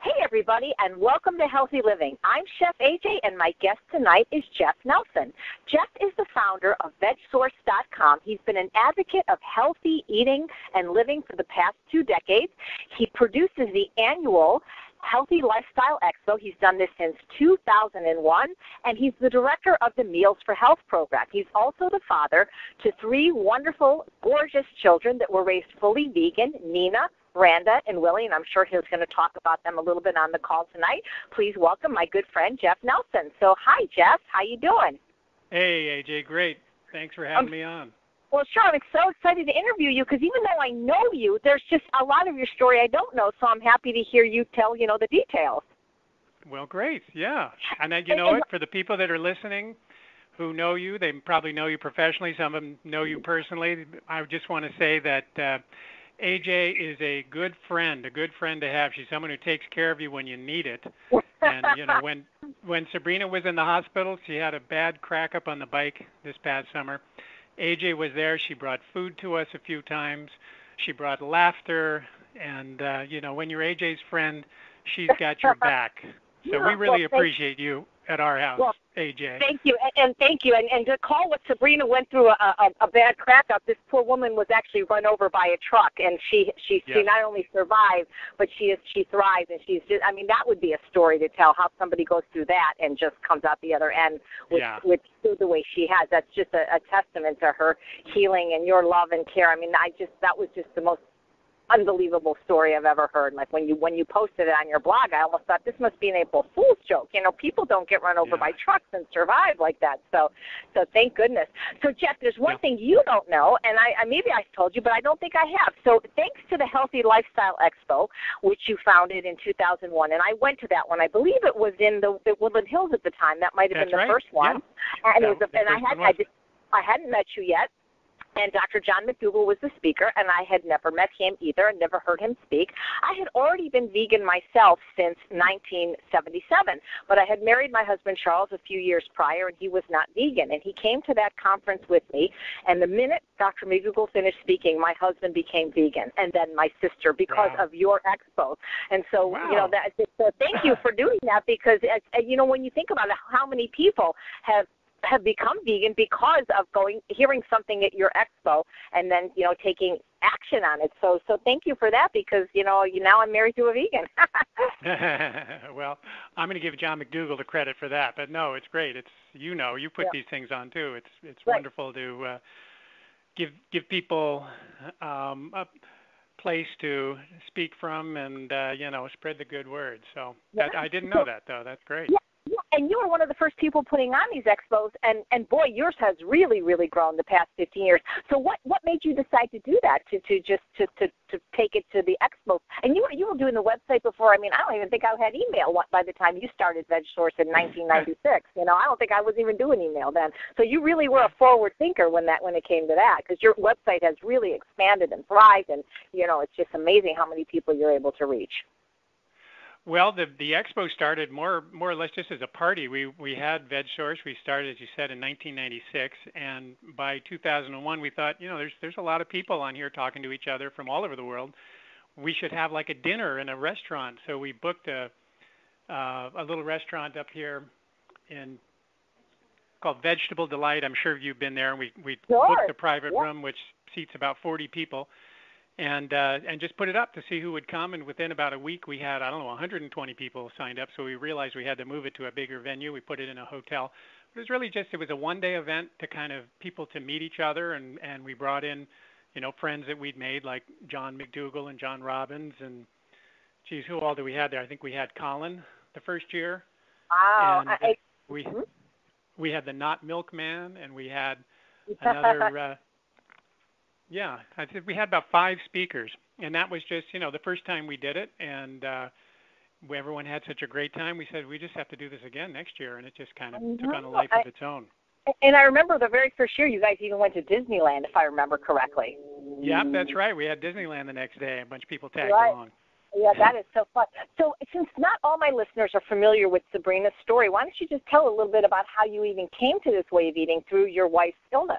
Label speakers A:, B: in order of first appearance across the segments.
A: Hey, everybody, and welcome to Healthy Living. I'm Chef AJ, and my guest tonight is Jeff Nelson. Jeff is the founder of VegSource.com. He's been an advocate of healthy eating and living for the past 2 decades. He produces the annual Healthy Lifestyle Expo. He's done this since 2001, and he's the director of the Meals for Health program. He's also the father to 3 wonderful, gorgeous children that were raised fully vegan, Nina, Randa, and Willie, and I'm sure he's going to talk about them a little bit on the call tonight. Please welcome my good friend, Jeff Nelson. So, hi, Jeff. How you doing?
B: Hey, AJ. Great. Thanks for having me on.
A: Well, sure. I'm so excited to interview you because even though I know you, there's just a lot of your story I don't know, so I'm happy to hear you tell, the details.
B: Well, great. Yeah. And you know what? For the people that are listening who know you, they probably know you professionally. Some of them know you personally. I just want to say that AJ is a good friend to have. She's someone who takes care of you when you need it. And, when Sabrina was in the hospital, she had a bad crack up on the bike this past summer. AJ was there. She brought food to us a few times. She brought laughter. And, when you're AJ's friend, she's got your back. So we really appreciate you at our house, AJ.
A: Thank you, and thank you. And to call what Sabrina went through a bad crack up, this poor woman was actually run over by a truck, and she not only survived, but she thrived, and she's just, that would be a story to tell, how somebody goes through that and just comes out the other end with the way she has. That's just a testament to her healing and your love and care. That was just the most unbelievable story I've ever heard. Like when you posted it on your blog, I almost thought this must be an April Fool's joke. People don't get run over by trucks and survive like that. So thank goodness. So Jeff, there's one thing you don't know, and I maybe I told you, but I don't think I have. So thanks to the Healthy Lifestyle Expo, which you founded in 2001, and I went to that one. I believe it was in the Woodland Hills at the time. That might have been the first one.
B: Yeah.
A: And I hadn't met you yet. And Dr. John McDougall was the speaker, and I had never met him either and never heard him speak. I had already been vegan myself since 1977, but I had married my husband Charles a few years prior, and he was not vegan. And he came to that conference with me, and the minute Dr. McDougall finished speaking, my husband became vegan, and then my sister, because of your expo. And so, so thank you for doing that, because, when you think about it, how many people have become vegan because of hearing something at your expo and then, taking action on it. So thank you for that, because, now I'm married to a vegan.
B: Well, I'm going to give John McDougall the credit for that, but no, it's great. It's, you put these things on too. It's wonderful to give people a place to speak from and, spread the good word. So I didn't know that, though. That's great.
A: Yeah, and you were one of the first people putting on these expos, and boy, yours has really, really grown the past 15 years. So what made you decide to do that, to take it to the expo? And you were doing the website before. I don't even think I had email by the time you started VegSource in 1996. I don't think I was even doing email then. So you really were a forward thinker when it came to that, because your website has really expanded and thrived, and it's just amazing how many people you're able to reach.
B: Well, the expo started more or less just as a party. We had VegSource. We started, as you said, in 1996, and by 2001, we thought, there's a lot of people on here talking to each other from all over the world. We should have like a dinner in a restaurant. So we booked a little restaurant up here called Vegetable Delight. I'm sure you've been there. And we booked a private room which seats about 40 people. And just put it up to see who would come. And within about a week, we had, 120 people signed up. So we realized we had to move it to a bigger venue. We put it in a hotel. But it was really it was a one-day event to kind of people to meet each other. And we brought in, friends that we'd made, like John McDougall and John Robbins. And, geez, who all did we have there? I think we had Colin the first year.
A: Wow.
B: And we had the Not Milkman, and we had another... I said we had about 5 speakers, and that was just, the first time we did it, and everyone had such a great time. We said, we just have to do this again next year, and it just kind of took on a life of its own.
A: And I remember the very first year you guys even went to Disneyland, if I remember correctly.
B: Yeah, that's right. We had Disneyland the next day. A bunch of people tagged along.
A: Yeah, that is so fun. So since not all my listeners are familiar with Sabrina's story, why don't you just tell a little bit about how you even came to this way of eating through your wife's illness?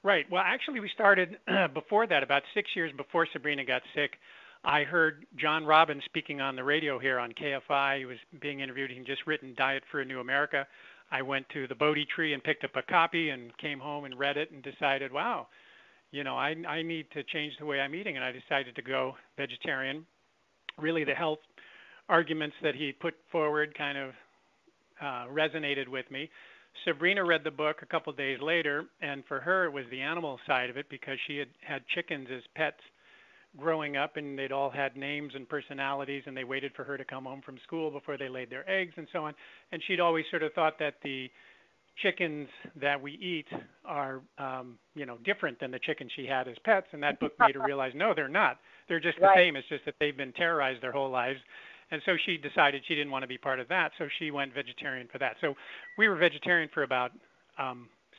B: Right. Well, actually, we started before that, about 6 years before Sabrina got sick. I heard John Robbins speaking on the radio here on KFI. He was being interviewed. He'd just written Diet for a New America. I went to the Bodhi tree and picked up a copy and came home and read it and decided, wow, I need to change the way I'm eating. And I decided to go vegetarian. Really, the health arguments that he put forward kind of resonated with me. Sabrina read the book a couple of days later, and for her it was the animal side of it because she had chickens as pets growing up, and they'd all had names and personalities, and they waited for her to come home from school before they laid their eggs and so on. And she'd always sort of thought that the chickens that we eat are, different than the chickens she had as pets. And that book made her realize, no, they're not. They're just the same. It's just that they've been terrorized their whole lives. And so she decided she didn't want to be part of that. So she went vegetarian for that. So we were vegetarian for about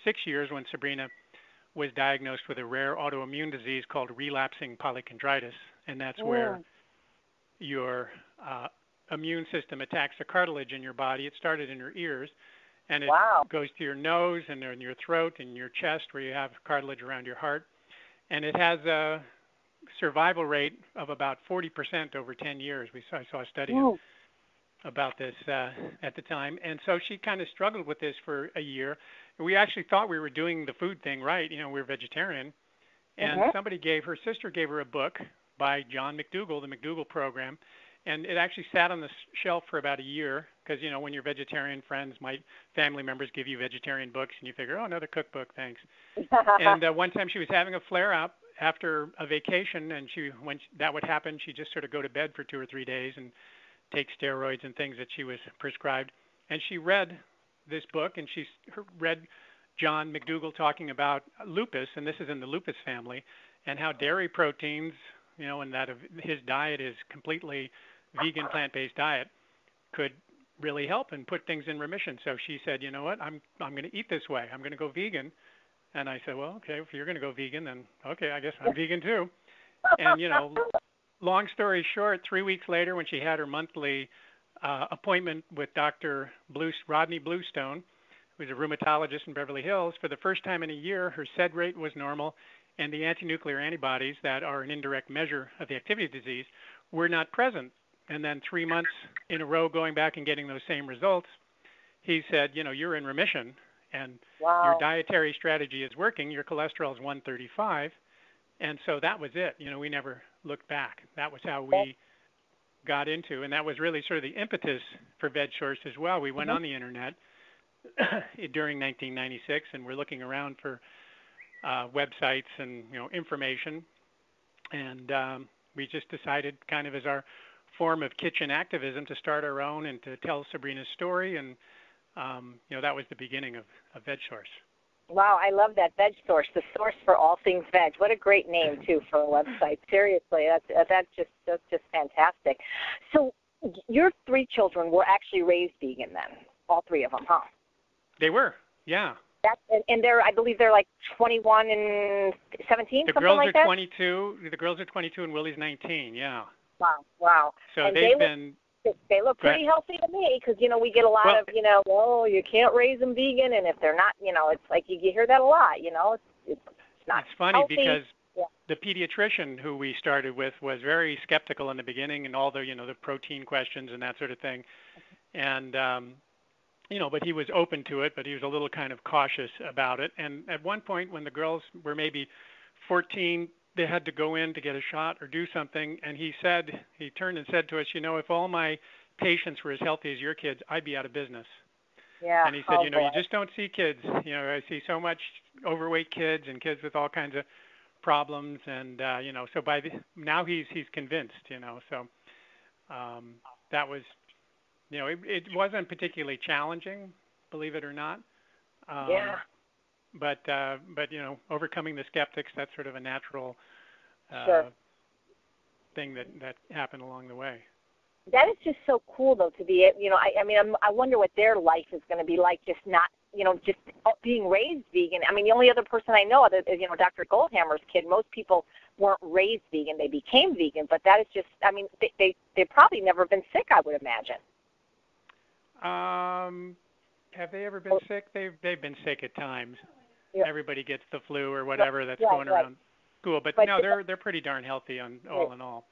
B: 6 years when Sabrina was diagnosed with a rare autoimmune disease called relapsing polychondritis. And that's where your immune system attacks the cartilage in your body. It started in your ears, and it goes to your nose and in your throat and your chest where you have cartilage around your heart. And it has a survival rate of about 40% over 10 years. I saw a study about this at the time. And so she kind of struggled with this for a year. We actually thought we were doing the food thing right. We're vegetarian. And her sister gave her a book by John McDougall, the McDougall program. And it actually sat on the shelf for about a year because, when you're vegetarian, family members give you vegetarian books and you figure, oh, another cookbook, thanks. And one time she was having a flare-up after a vacation, and when that would happen, she'd just sort of go to bed for 2 or 3 days and take steroids and things that she was prescribed. And she read this book, and she read John McDougall talking about lupus, and this is in the lupus family, and how dairy proteins, and that of his diet is completely vegan, plant-based diet, could really help and put things in remission. So she said, you know what, I'm going to eat this way. I'm going to go vegan. And I said, well, okay, if you're going to go vegan, then okay, I guess I'm vegan too. And, long story short, 3 weeks later when she had her monthly appointment with Dr. Rodney Bluestone, who's a rheumatologist in Beverly Hills, for the first time in a year, her SED rate was normal, and the anti-nuclear antibodies that are an indirect measure of the activity of the disease were not present. And then 3 months in a row going back and getting those same results, he said, you're in remission, and your dietary strategy is working. Your cholesterol is 135. And so that was it. We never looked back. That was how we got into, and that was really sort of the impetus for VegSource as well. We went on the internet during 1996, and we're looking around for websites and information, and we just decided, kind of as our form of kitchen activism, to start our own and to tell Sabrina's story, and that was the beginning of VegSource.
A: Wow, I love that, VegSource, the source for all things veg. What a great name too for a website. Seriously, that's just fantastic. So your 3 children were actually raised vegan then, all 3 of them, huh?
B: They were, yeah.
A: And I believe they're like 21 and 17, something like that?
B: The girls are 22 and Willie's 19, yeah.
A: Wow.
B: So
A: and
B: they
A: look pretty healthy to me because, we get a lot of, you can't raise them vegan. And if they're not, it's like you hear that a lot, it's not
B: It's funny
A: healthy.
B: because the pediatrician who we started with was very skeptical in the beginning and all the, the protein questions and that sort of thing. And, but he was open to it, but he was a little kind of cautious about it. And at one point when the girls were maybe 14, they had to go in to get a shot or do something, and he turned and said to us, if all my patients were as healthy as your kids, I'd be out of business.
A: Yeah.
B: And he said, you just don't see kids. I see so much overweight kids and kids with all kinds of problems, and so now he's convinced. So that was, it wasn't particularly challenging, believe it or not. But overcoming the skeptics, that's sort of a natural thing that happened along the way.
A: That is just so cool, though, to be, I wonder what their life is going to be like, just not, just being raised vegan. I mean, the only other person I know is, Dr. Goldhammer's kid. Most people weren't raised vegan. They became vegan, but that is just, they've probably never been sick, I would imagine.
B: Have they ever been sick? They've been sick at times. Everybody gets the flu or whatever that's going around school, but no, they're pretty darn healthy all in all.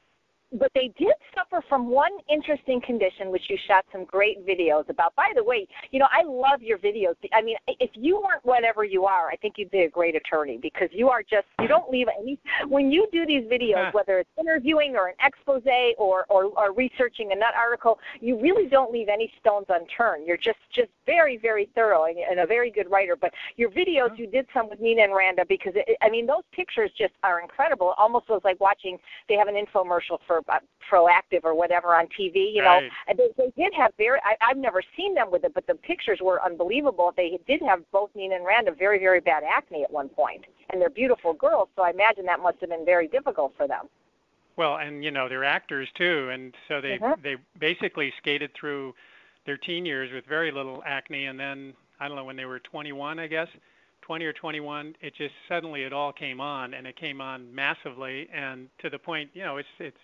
A: But they did suffer from one interesting condition, which you shot some great videos about. By the way, I love your videos. I mean, if you weren't whatever you are, I think you'd be a great attorney, because you don't leave any, when you do these videos, whether it's interviewing or an expose or researching a nut article, you really don't leave any stones unturned. You're just very, very thorough and a very good writer. But your videos, you did some with Nina and Randa, because, those pictures just are incredible. It almost was like watching, they have an infomercial for Proactive or whatever on TV,
B: Right.
A: And they did have I've never seen them with it, but the pictures were unbelievable. They did have, both Nina and Randa, very, very bad acne at one point, and they're beautiful girls, so I imagine that must have been very difficult for them.
B: Well, and they're actors too, and so they basically skated through their teen years with very little acne, and then I don't know, when they were 21, I guess, 20 or 21, it just suddenly it all came on, and it came on massively, and to the point, it's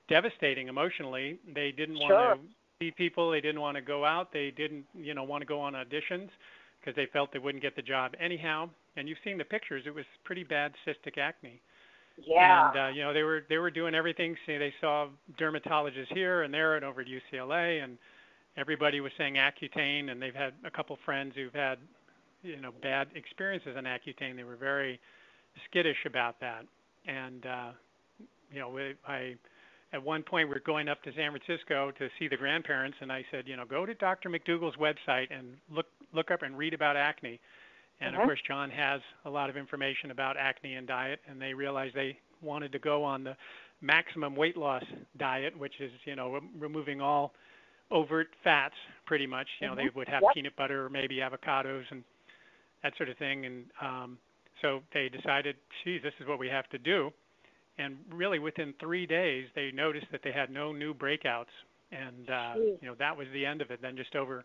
B: devastating emotionally. They didn't want to see people, they didn't want to go out, they didn't want to go on auditions because they felt they wouldn't get the job anyhow. And you've seen the pictures; it was pretty bad cystic acne.
A: Yeah.
B: And they were doing everything. See, they saw dermatologists here and there and over at UCLA, and everybody was saying Accutane. And they've had a couple friends who've had bad experiences on Accutane. They were very skittish about that. And at one point we're going up to San Francisco to see the grandparents, and I said, go to Dr. McDougall's website and look up and read about acne. And of course, John has a lot of information about acne and diet, and they realized they wanted to go on the maximum weight loss diet, which is, removing all overt fats pretty much. They would have peanut butter or maybe avocados and that sort of thing. And so they decided, geez, this is what we have to do. And really within 3 days, they noticed that they had no new breakouts. And, that was the end of it. Then just over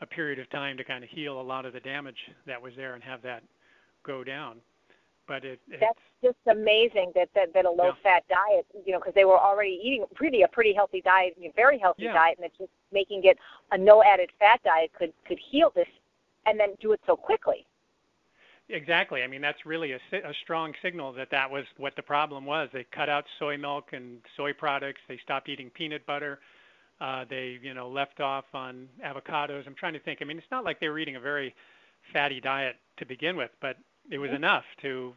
B: a period of time to kind of heal a lot of the damage that was there and have that go down. But
A: that's just amazing that a low-fat diet, because they were already eating a pretty healthy diet, very healthy diet, and it's just making it a no-added fat diet could heal this and then do it so quickly.
B: Exactly. I mean, that's really a strong signal that was what the problem was. They cut out soy milk and soy products. They stopped eating peanut butter. They, left off on avocados. I'm trying to think. I mean, it's not like they were eating a very fatty diet to begin with, but it was enough to,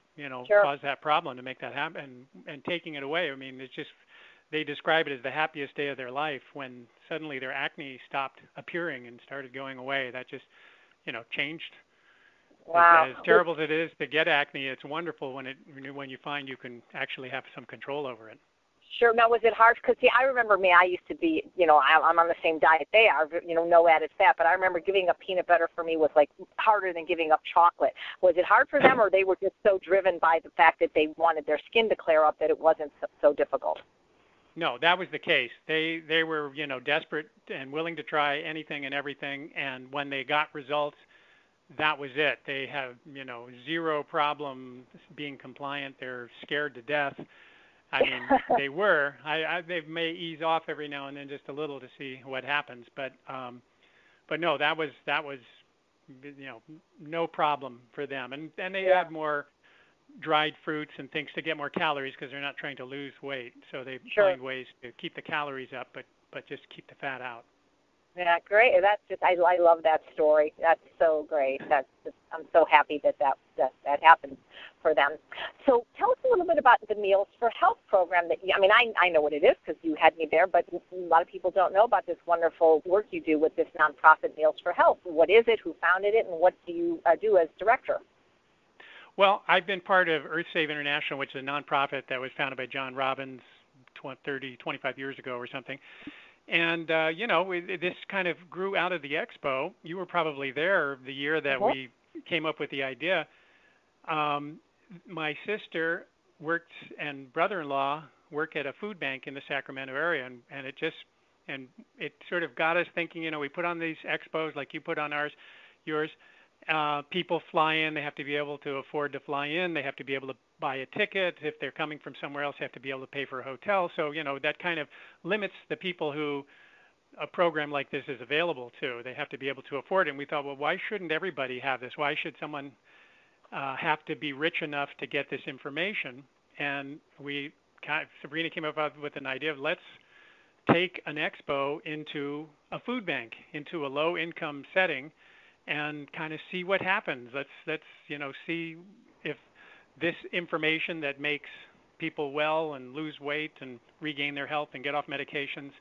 B: cause that problem, to make that happen. And taking it away, I mean, it's just, they describe it as the happiest day of their life when suddenly their acne stopped appearing and started going away. That just, changed.
A: Wow.
B: As terrible as it is to get acne, it's wonderful when you find you can actually have some control over it.
A: Sure. Now, was it hard? Because, see, I remember I used to be, I'm on the same diet they are, no added fat. But I remember giving up peanut butter for me was like harder than giving up chocolate. Was it hard for them, or they were just so driven by the fact that they wanted their skin to clear up that it wasn't so difficult?
B: No, that was the case. They were, desperate and willing to try anything and everything. And when they got results, that was it. They have, zero problem being compliant. They're scared to death. I mean, they were. They may ease off every now and then just a little to see what happens. But no, that was, no problem for them. And they add more dried fruits and things to get more calories because they're not trying to lose weight. So they find ways to keep the calories up, but just keep the fat out.
A: Yeah, great. That's just, I love that story. That's so great. I'm so happy that happened for them. So tell us a little bit about the Meals for Health program I know what it is because you had me there, but a lot of people don't know about this wonderful work you do with this nonprofit Meals for Health. What is it? Who founded it? And what do you do as director?
B: Well, I've been part of Earthsave International, which is a nonprofit that was founded by John Robbins 25 years ago or something. And, this kind of grew out of the expo. You were probably there the year that we came up with the idea. My sister worked and brother-in-law work at a food bank in the Sacramento area. And it sort of got us thinking, we put on these expos like you put on yours. People fly in, they have to be able to afford to fly in, they have to be able to buy a ticket. If they're coming from somewhere else, they have to be able to pay for a hotel. So, that kind of limits the people who a program like this is available to. They have to be able to afford it. And we thought, well, why shouldn't everybody have this? Why should someone have to be rich enough to get this information? And we Sabrina came up with an idea of let's take an expo into a food bank, into a low-income setting, and kind of see what happens. Let's see if this information that makes people well and lose weight and regain their health and get off medications,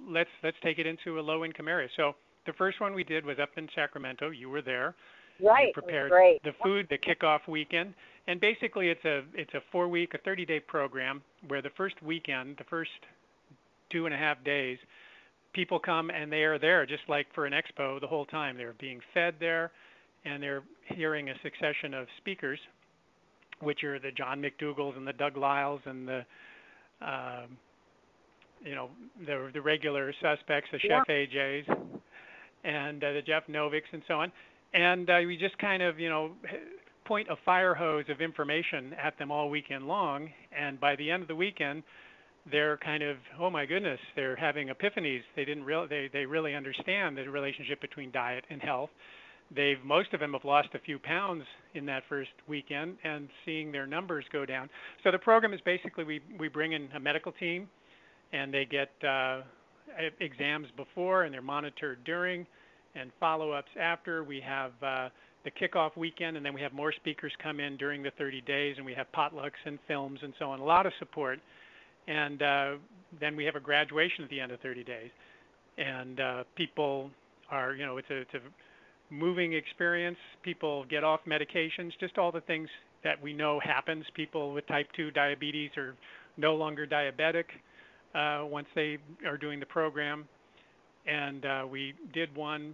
B: let's take it into a low-income area. So the first one we did was up in Sacramento. You were there.
A: Right.
B: You prepared
A: Great.
B: the food, the kickoff weekend, and basically it's a 4-week, a 30-day program where the first weekend, the first 2.5 days, people come and they are there just like for an expo the whole time. They're being fed there, and they're hearing a succession of speakers, which are the John McDougalls and the Doug Lyles and the the regular suspects, the Chef AJs, and the Jeff Noviks and so on. And we just kind of, point a fire hose of information at them all weekend long. And by the end of the weekend, they're kind of, oh my goodness, they're having epiphanies. They really understand the relationship between diet and health. Most of them have lost a few pounds in that first weekend and seeing their numbers go down. So the program is basically we bring in a medical team, and they get exams before, and they're monitored during, and follow-ups after. We have the kickoff weekend, and then we have more speakers come in during the 30 days, and we have potlucks and films and so on, a lot of support. And then we have a graduation at the end of 30 days. And people are, it's a moving experience. People get off medications, just all the things that we know happens. People with type 2 diabetes are no longer diabetic once they are doing the program. And we did one,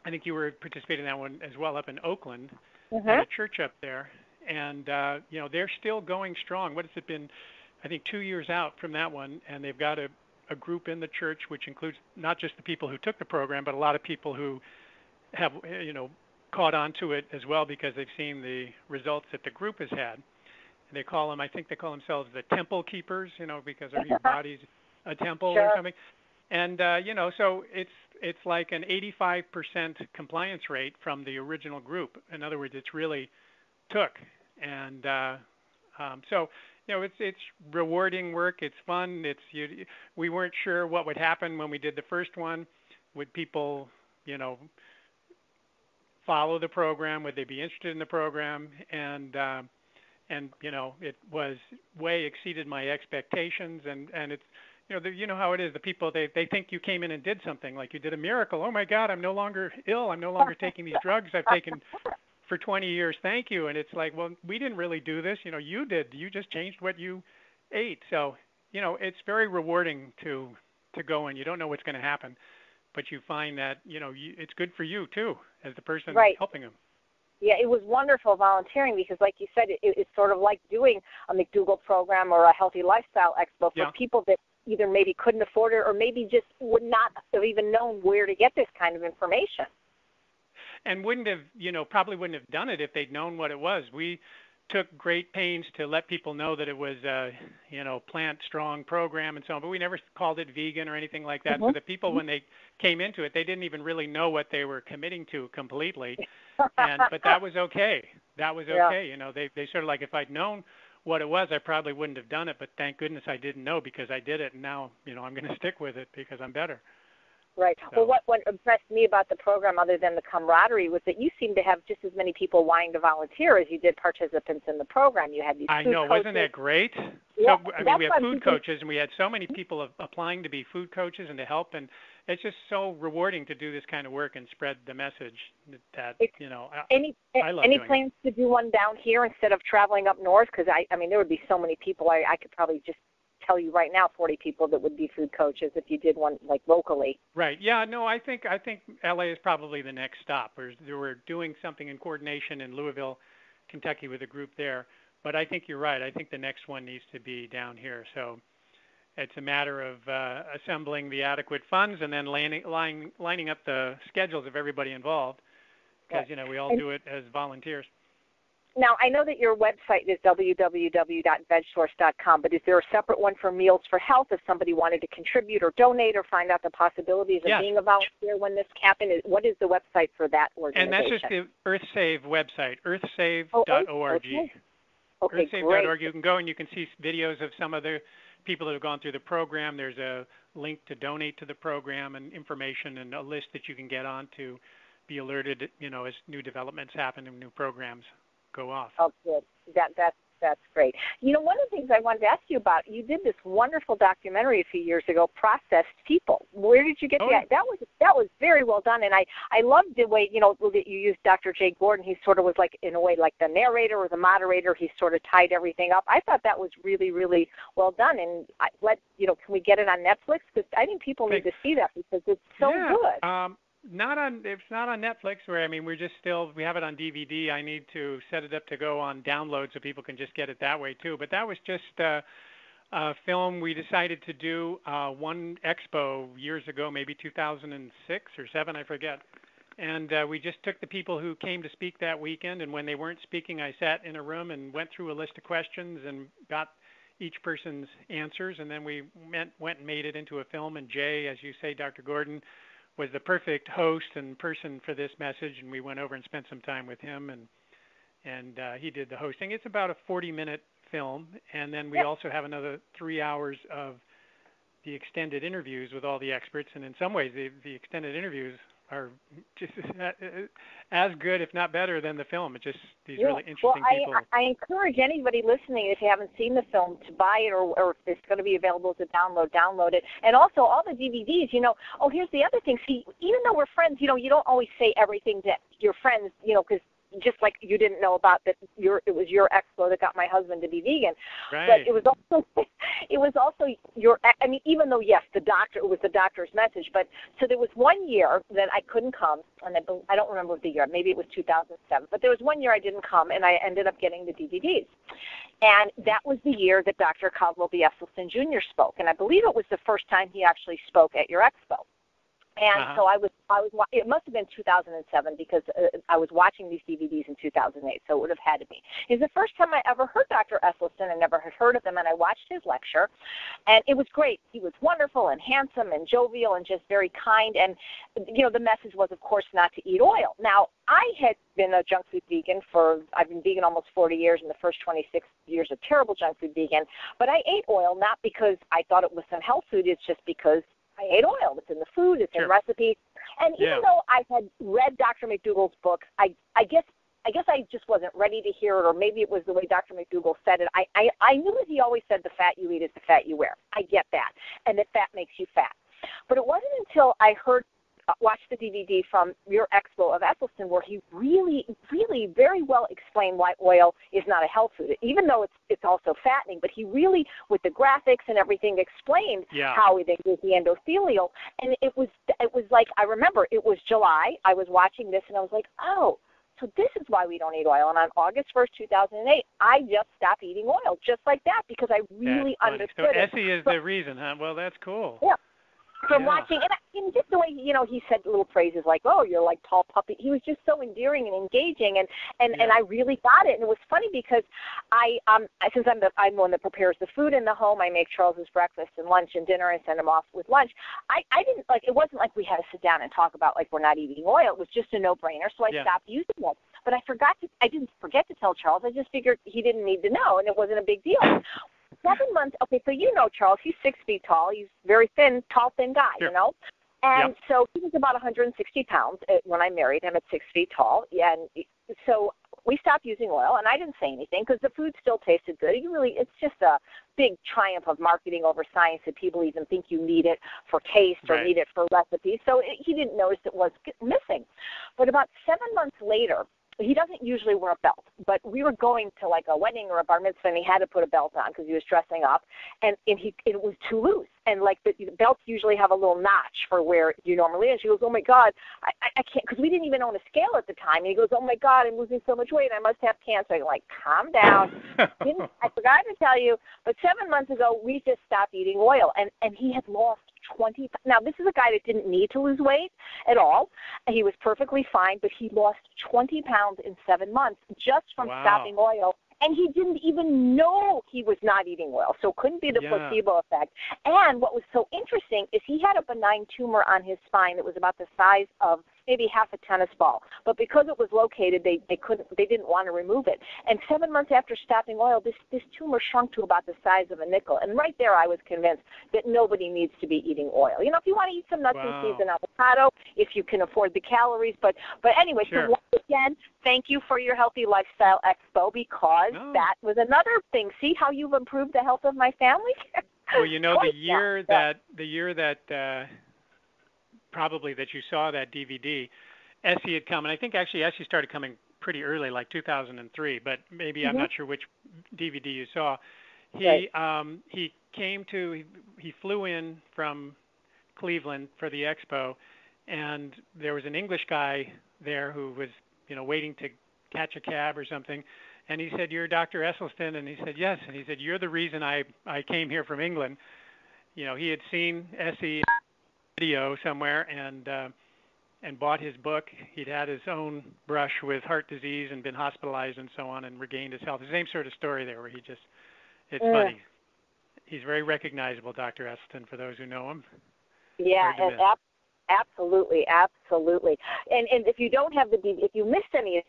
B: I think you were participating in that one as well, up in Oakland at a church up there. And, they're still going strong. What has it been? I think 2 years out from that one, and they've got a group in the church, which includes not just the people who took the program, but a lot of people who have, caught on to it as well because they've seen the results that the group has had. And they call them, I think they call themselves the temple keepers, because your body's a temple or something. And, so it's like an 85% compliance rate from the original group. In other words, it's really took. And so, it's rewarding work. It's fun. We weren't sure what would happen when we did the first one. Would people, follow the program? Would they be interested in the program? And it was way exceeded my expectations. And it's, how it is. The people, they think you came in and did something, like you did a miracle. Oh my God, I'm no longer ill. I'm no longer taking these drugs I've taken for 20 years. Thank you. And it's like, well, we didn't really do this. You did. You just changed what you ate. So, it's very rewarding to go in. You don't know what's going to happen, but you find that, it's good for you too, as the person helping them.
A: Yeah, it was wonderful volunteering because, like you said, it's sort of like doing a McDougall program or a Healthy Lifestyle Expo for people that either maybe couldn't afford it or maybe just would not have even known where to get this kind of information.
B: And probably wouldn't have done it if they'd known what it was. We took great pains to let people know that it was a, plant-strong program and so on, but we never called it vegan or anything like that. So the people, when they came into it, they didn't even really know what they were committing to completely. But that was okay. That was okay. They sort of like, if I'd known what it was, I probably wouldn't have done it, but thank goodness I didn't know because I did it, and now, I'm going to stick with it because I'm better.
A: Right. So. Well, what impressed me about the program, other than the camaraderie, was that you seemed to have just as many people wanting to volunteer as you did participants in the program. You had these food coaches.
B: Wasn't that great?
A: Yeah,
B: so, we have food coaches, and we had so many people applying to be food coaches and to help, and it's just so rewarding to do this kind of work and spread the message that, I love
A: Any plans to do one down here instead of traveling up north? Because, I mean, there would be so many people. I could probably just tell you right now 40 people that would be food coaches if you did one like locally.
B: Right. Yeah, no, I think LA is probably the next stop. We're doing something in coordination in Louisville, Kentucky with a group there. But I think you're right. I think the next one needs to be down here. So it's a matter of assembling the adequate funds and then lining up the schedules of everybody involved because, we all do it as volunteers.
A: Now, I know that your website is www.vegsource.com, but is there a separate one for Meals for Health if somebody wanted to contribute or donate or find out the possibilities of being a volunteer when this happened? What is the website for that organization?
B: And that's just the Earthsave website, earthsave.org.
A: Okay. Okay,
B: Earthsave.org. You can go and you can see videos of some of the people that have gone through the program. There's a link to donate to the program and information and a list that you can get on to be alerted, as new developments happen and new programs go off.
A: Oh, good. That's great. One of the things I wanted to ask you about, you did this wonderful documentary a few years ago, Processed People. Where did you get that? That was very well done, and I loved the way, that you used Dr. Jay Gordon. He sort of was like, in a way, like the narrator or the moderator. He sort of tied everything up. I thought that was really, really well done, and can we get it on Netflix? Because I think people need to see that because it's so good.
B: It's not on Netflix. We have it on DVD. I need to set it up to go on download so people can just get it that way too. But that was just a film we decided to do one expo years ago, maybe 2006 or 7, I forget. And we just took the people who came to speak that weekend, and when they weren't speaking, I sat in a room and went through a list of questions and got each person's answers, and then we went and made it into a film. And Jay, as you say, Dr. Gordon, was the perfect host and person for this message, and we went over and spent some time with him, and he did the hosting. It's about a 40-minute film, and then we also have another 3 hours of the extended interviews with all the experts, and in some ways the extended interviews are just as good, if not better, than the film. It's just these really interesting people.
A: I encourage anybody listening, if you haven't seen the film, to buy it, or if it's going to be available to download it. And also all the DVDs, here's the other thing. See, even though we're friends, you don't always say everything to your friends, because just like you didn't know about that, it was your expo that got my husband to be vegan.
B: Right.
A: But it was also your. I mean, even though it was the doctor's message. But so there was one year that I couldn't come, and I don't remember the year. Maybe it was 2007. But there was one year I didn't come, and I ended up getting the DVDs. And that was the year that Dr. Caldwell B. Esselstyn Jr. spoke, and I believe it was the first time he actually spoke at your expo. And so it must have been 2007 because I was watching these DVDs in 2008, so it would have had to be. It's the first time I ever heard Dr. Esselstyn. I never had heard of him, and I watched his lecture, and it was great. He was wonderful and handsome and jovial and just very kind, and, the message was, of course, not to eat oil. Now, I had been a junk food vegan I've been vegan almost 40 years, and the first 26 years a terrible junk food vegan, but I ate oil not because I thought it was some health food, it's just because I ate oil. It's in the food. It's in recipes. And even though I had read Dr. McDougall's book, I guess I just wasn't ready to hear it, or maybe it was the way Dr. McDougall said it. I knew that he always said the fat you eat is the fat you wear. I get that, and that fat makes you fat. But it wasn't until I watched the DVD from your expo of Esselstyn where he really, really very well explained why oil is not a health food, even though it's also fattening. But he really, with the graphics and everything, explained how it is the endothelial. And it was like, I remember it was July. I was watching this, and I was like, oh, so this is why we don't eat oil. And on August 1st, 2008, I just stopped eating oil just like that because I really understood it.
B: So Essie is the reason, huh? Well, that's cool.
A: Yeah. From watching, and just the way, he said little phrases like, oh, you're like tall puppy. He was just so endearing and engaging, and I really got it. And it was funny because since I'm the one that prepares the food in the home, I make Charles's breakfast and lunch and dinner and send him off with lunch. I didn't, it wasn't like we had to sit down and talk about, we're not eating oil. It was just a no-brainer, so I stopped using it. But I didn't forget to tell Charles. I just figured he didn't need to know, and it wasn't a big deal. 7 months, okay, so Charles, he's 6 feet tall. He's very thin, tall, thin guy, And so he was about 160 pounds when I married him at 6 feet tall. And so we stopped using oil, and I didn't say anything because the food still tasted good. It's just a big triumph of marketing over science that people even think you need it for taste or need it for recipes. So he didn't notice it was missing. But about 7 months later, he doesn't usually wear a belt, but we were going to a wedding or a bar mitzvah, and he had to put a belt on because he was dressing up, and it was too loose. And the belts usually have a little notch for where you normally is. She goes, oh my God, I can't, because we didn't even own a scale at the time. And he goes, oh my God, I'm losing so much weight. I must have cancer. I'm like, calm down. I forgot to tell you, but 7 months ago, we just stopped eating oil, and he had lost 20. Now, this is a guy that didn't need to lose weight at all. And he was perfectly fine, but he lost 20 pounds in 7 months just from stopping oil. And he didn't even know he was not eating oil, so it couldn't be the placebo effect. And what was so interesting is he had a benign tumor on his spine that was about the size of maybe half a tennis ball. But because it was located, they didn't want to remove it. And 7 months after stopping oil, this tumor shrunk to about the size of a nickel. And right there, I was convinced that nobody needs to be eating oil. You know, if you want to eat some nuts and seeds and avocado, if you can afford the calories. But anyway, so once again, thank you for your Healthy Lifestyle Expo, because that was another thing. See how you've improved the health of my family?
B: Well, you know, the year that probably that you saw that DVD, Essie had come, and I think actually Essie started coming pretty early, like 2003, but maybe I'm not sure which DVD you saw. He flew in from Cleveland for the expo, and there was an English guy there who was, you know, waiting to catch a cab or something. And he said, "You're Dr. Esselstyn?" And he said, "Yes." And he said, "You're the reason I came here from England." You know, he had seen Essie video somewhere and bought his book. He'd had his own brush with heart disease and been hospitalized and so on and regained his health. The same sort of story there where it's funny. He's very recognizable, Dr. Esselstyn, for those who know him.
A: Yeah, absolutely. And if you don't have if you missed any of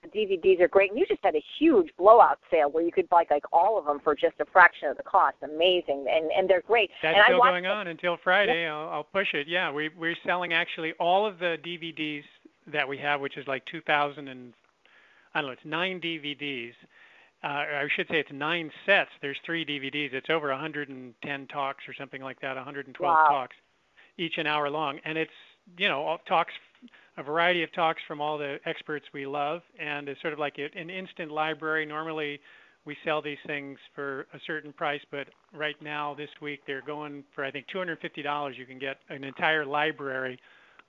A: the DVDs are great, and you just had a huge blowout sale where you could buy like all of them for just a fraction of the cost. Amazing, and they're great.
B: That's still going on until Friday. Yeah. I'll push it. Yeah, we're selling actually all of the DVDs that we have, which is like 2,000 and I don't know, it's 9 DVDs. I should say it's 9 sets. There's 3 DVDs. It's over 110 talks or something like that, 112 talks, each an hour long, and it's, you know, all talks. A variety of talks from all the experts we love, and it's sort of like an instant library. Normally, we sell these things for a certain price, but right now, this week, they're going for, I think, $250. You can get an entire library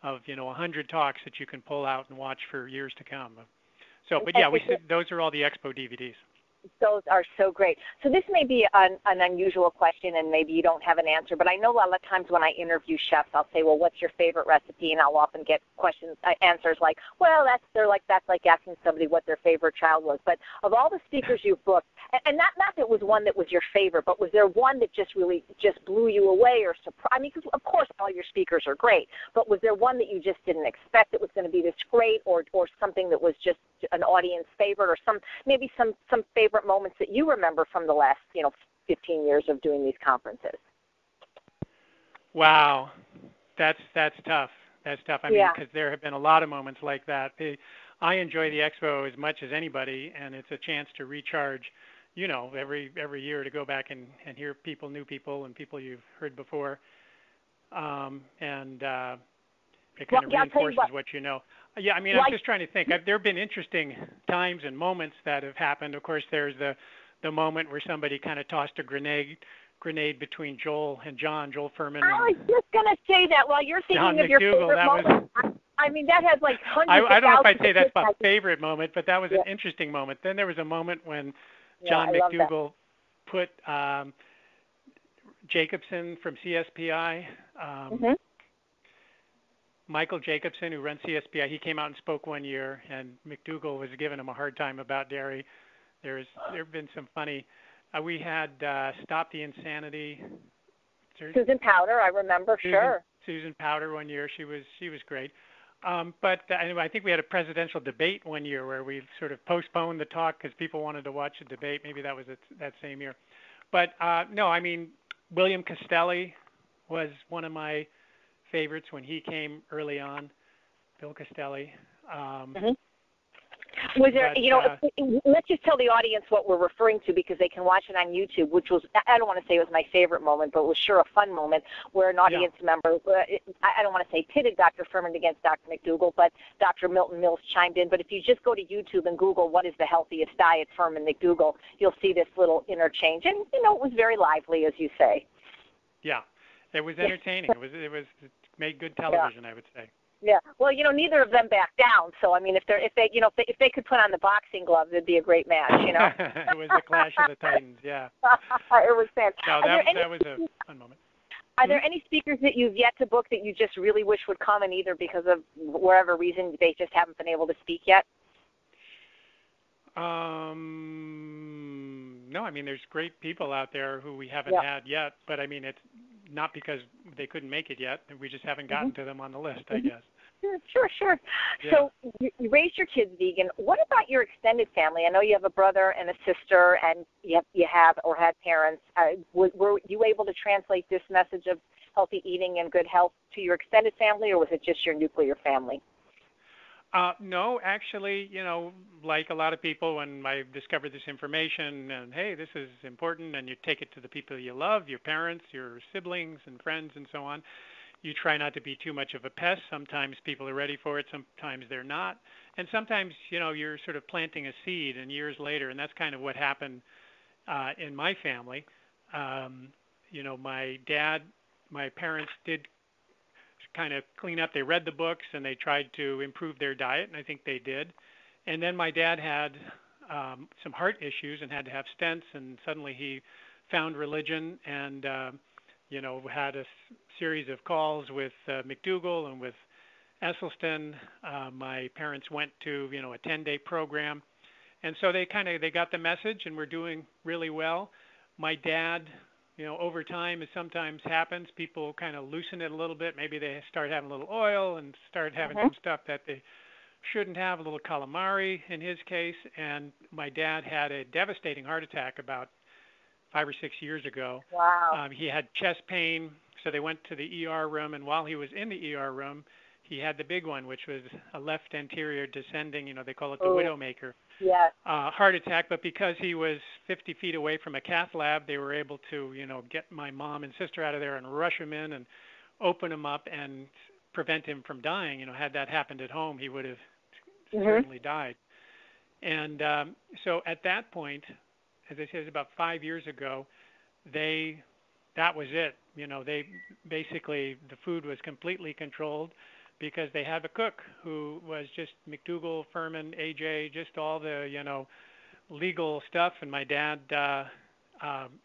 B: of, you know, 100 talks that you can pull out and watch for years to come. So, but yeah, those are all the Expo DVDs.
A: Those are so great. So this may be an unusual question, and maybe you don't have an answer, but I know a lot of times when I interview chefs, I'll say, well, what's your favorite recipe? And I'll often get answers like, well, that's like asking somebody what their favorite child was. But of all the speakers you've booked, and not that it was one that was your favorite, but was there one that just really just blew you away or surprised? I mean, because of course all your speakers are great, but was there one that you just didn't expect it was going to be this great, or something that was just an audience favorite, or some favorite moments that you remember from the last, 15 years of doing these conferences?
B: Wow, that's tough. That's tough. I mean, because there have been a lot of moments like that. I enjoy the expo as much as anybody, and it's a chance to recharge, every year, to go back and hear new people and people you've heard before, and it kind of reinforces what you know. Yeah, I mean, I'm just trying to think. There have been interesting times and moments that have happened. Of course, there's the moment where somebody kind of tossed a grenade between Joel Furman.
A: I was just going to say that while you're thinking of your favorite moment. I mean, that has like hundreds
B: I don't know if I'd say that's my favorite moment, but that was an interesting moment. Then there was a moment when John McDougall put Jacobson from CSPI, Michael Jacobson, who runs CSPI, he came out and spoke one year, and McDougall was giving him a hard time about dairy. There have been some funny. We had Stop the Insanity.
A: Susan Powder, I remember, sure.
B: Susan Powder one year, she was great. But anyway, I think we had a presidential debate one year where we sort of postponed the talk because people wanted to watch the debate. Maybe that was that same year. But no, I mean, William Costelli was one of my favorites when he came early on. Bill Costelli.
A: Was there, let's just tell the audience what we're referring to because they can watch it on YouTube, which was, I don't want to say it was my favorite moment, but it was sure a fun moment where an audience member, I don't want to say pitted Dr. Furman against Dr. McDougall, but Dr. Milton Mills chimed in. But if you just go to YouTube and Google what is the healthiest diet, Furman McDougall, you'll see this little interchange. And, it was very lively, as you say.
B: Yeah, it was entertaining. It made good television, I would say.
A: Yeah. Well, neither of them backed down. So, I mean, if they could put on the boxing gloves, it'd be a great match.
B: It was the clash of the Titans. Yeah.
A: It was fantastic.
B: No, that was a fun moment.
A: Are there any speakers that you've yet to book that you just really wish would come, and either because of whatever reason they just haven't been able to speak yet?
B: No, I mean, there's great people out there who we haven't had yet, but I mean, it's not because they couldn't make it yet. We just haven't gotten to them on the list, I guess.
A: Sure.
B: Yeah.
A: So you raised your kids vegan. What about your extended family? I know you have a brother and a sister, and you have or had parents. Were you able to translate this message of healthy eating and good health to your extended family, or was it just your nuclear family?
B: No, actually, like a lot of people, when I discovered this information, and hey, this is important, and you take it to the people you love, your parents, your siblings, and friends, and so on. You try not to be too much of a pest. Sometimes people are ready for it, sometimes they're not. And sometimes, you're sort of planting a seed, and years later, and that's kind of what happened in my family. My parents did kind of clean up. They read the books, and they tried to improve their diet, and I think they did. And then my dad had some heart issues and had to have stents, and suddenly he found religion and had a series of calls with McDougall and with Esselstyn. My parents went to, a 10-day program. And so they got the message, and we're doing really well. My dad, over time, as sometimes happens, people kind of loosen it a little bit. Maybe they start having a little oil and start having some stuff that they shouldn't have, a little calamari in his case. And my dad had a devastating heart attack about 5 or 6 years ago.
A: Wow.
B: He had chest pain, so they went to the ER room, and while he was in the ER room, he had the big one, which was a left anterior descending, they call it the widowmaker.
A: Yes.
B: Heart attack, but because he was 50 feet away from a cath lab, they were able to, get my mom and sister out of there and rush him in and open him up and prevent him from dying. Had that happened at home, he would have certainly died. And so at that point, as I said, about 5 years ago, that was it. They basically, the food was completely controlled because they had a cook who was just McDougall, Furman, AJ, just all the, legal stuff. And my dad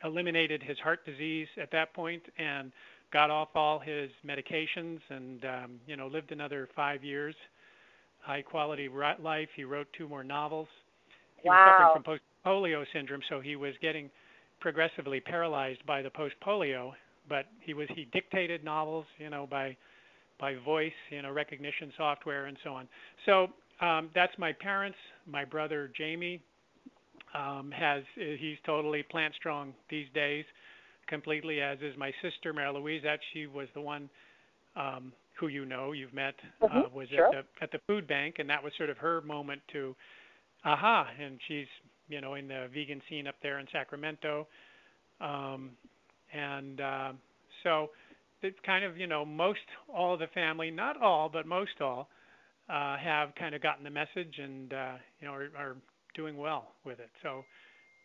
B: eliminated his heart disease at that point and got off all his medications and, lived another 5 years, high quality life. He wrote 2 more novels. He was suffering from post-polio syndrome, so he was getting progressively paralyzed by the post-polio, but he dictated novels, by voice, recognition software and so on. So that's my parents. My brother Jamie he's totally plant strong these days, completely, as is my sister Mary Louise. That she was the one who you've met, was at the food bank, and that was sort of her moment to and she's in the vegan scene up there in Sacramento, so it's kind of most all of the family, not all, but most all, have kind of gotten the message and are doing well with it. So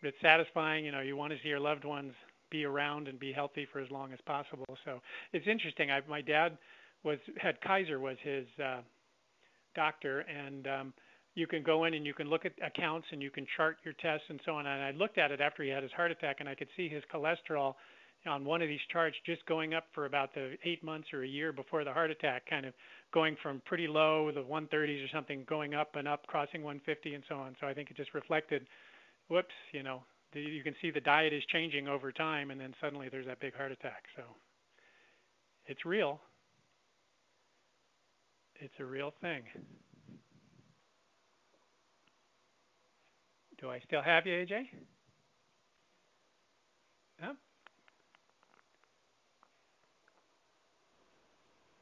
B: it's satisfying. You want to see your loved ones be around and be healthy for as long as possible. So it's interesting. My dad had Kaiser was his doctor, and you can go in and you can look at accounts and you can chart your tests and so on. And I looked at it after he had his heart attack, and I could see his cholesterol on one of these charts just going up for about the 8 months or a year before the heart attack, kind of going from pretty low, the 130s or something, going up and up, crossing 150 and so on. So I think it just reflected, you can see the diet is changing over time, and then suddenly there's that big heart attack. So it's real. It's a real thing. Do I still have you, AJ? Huh?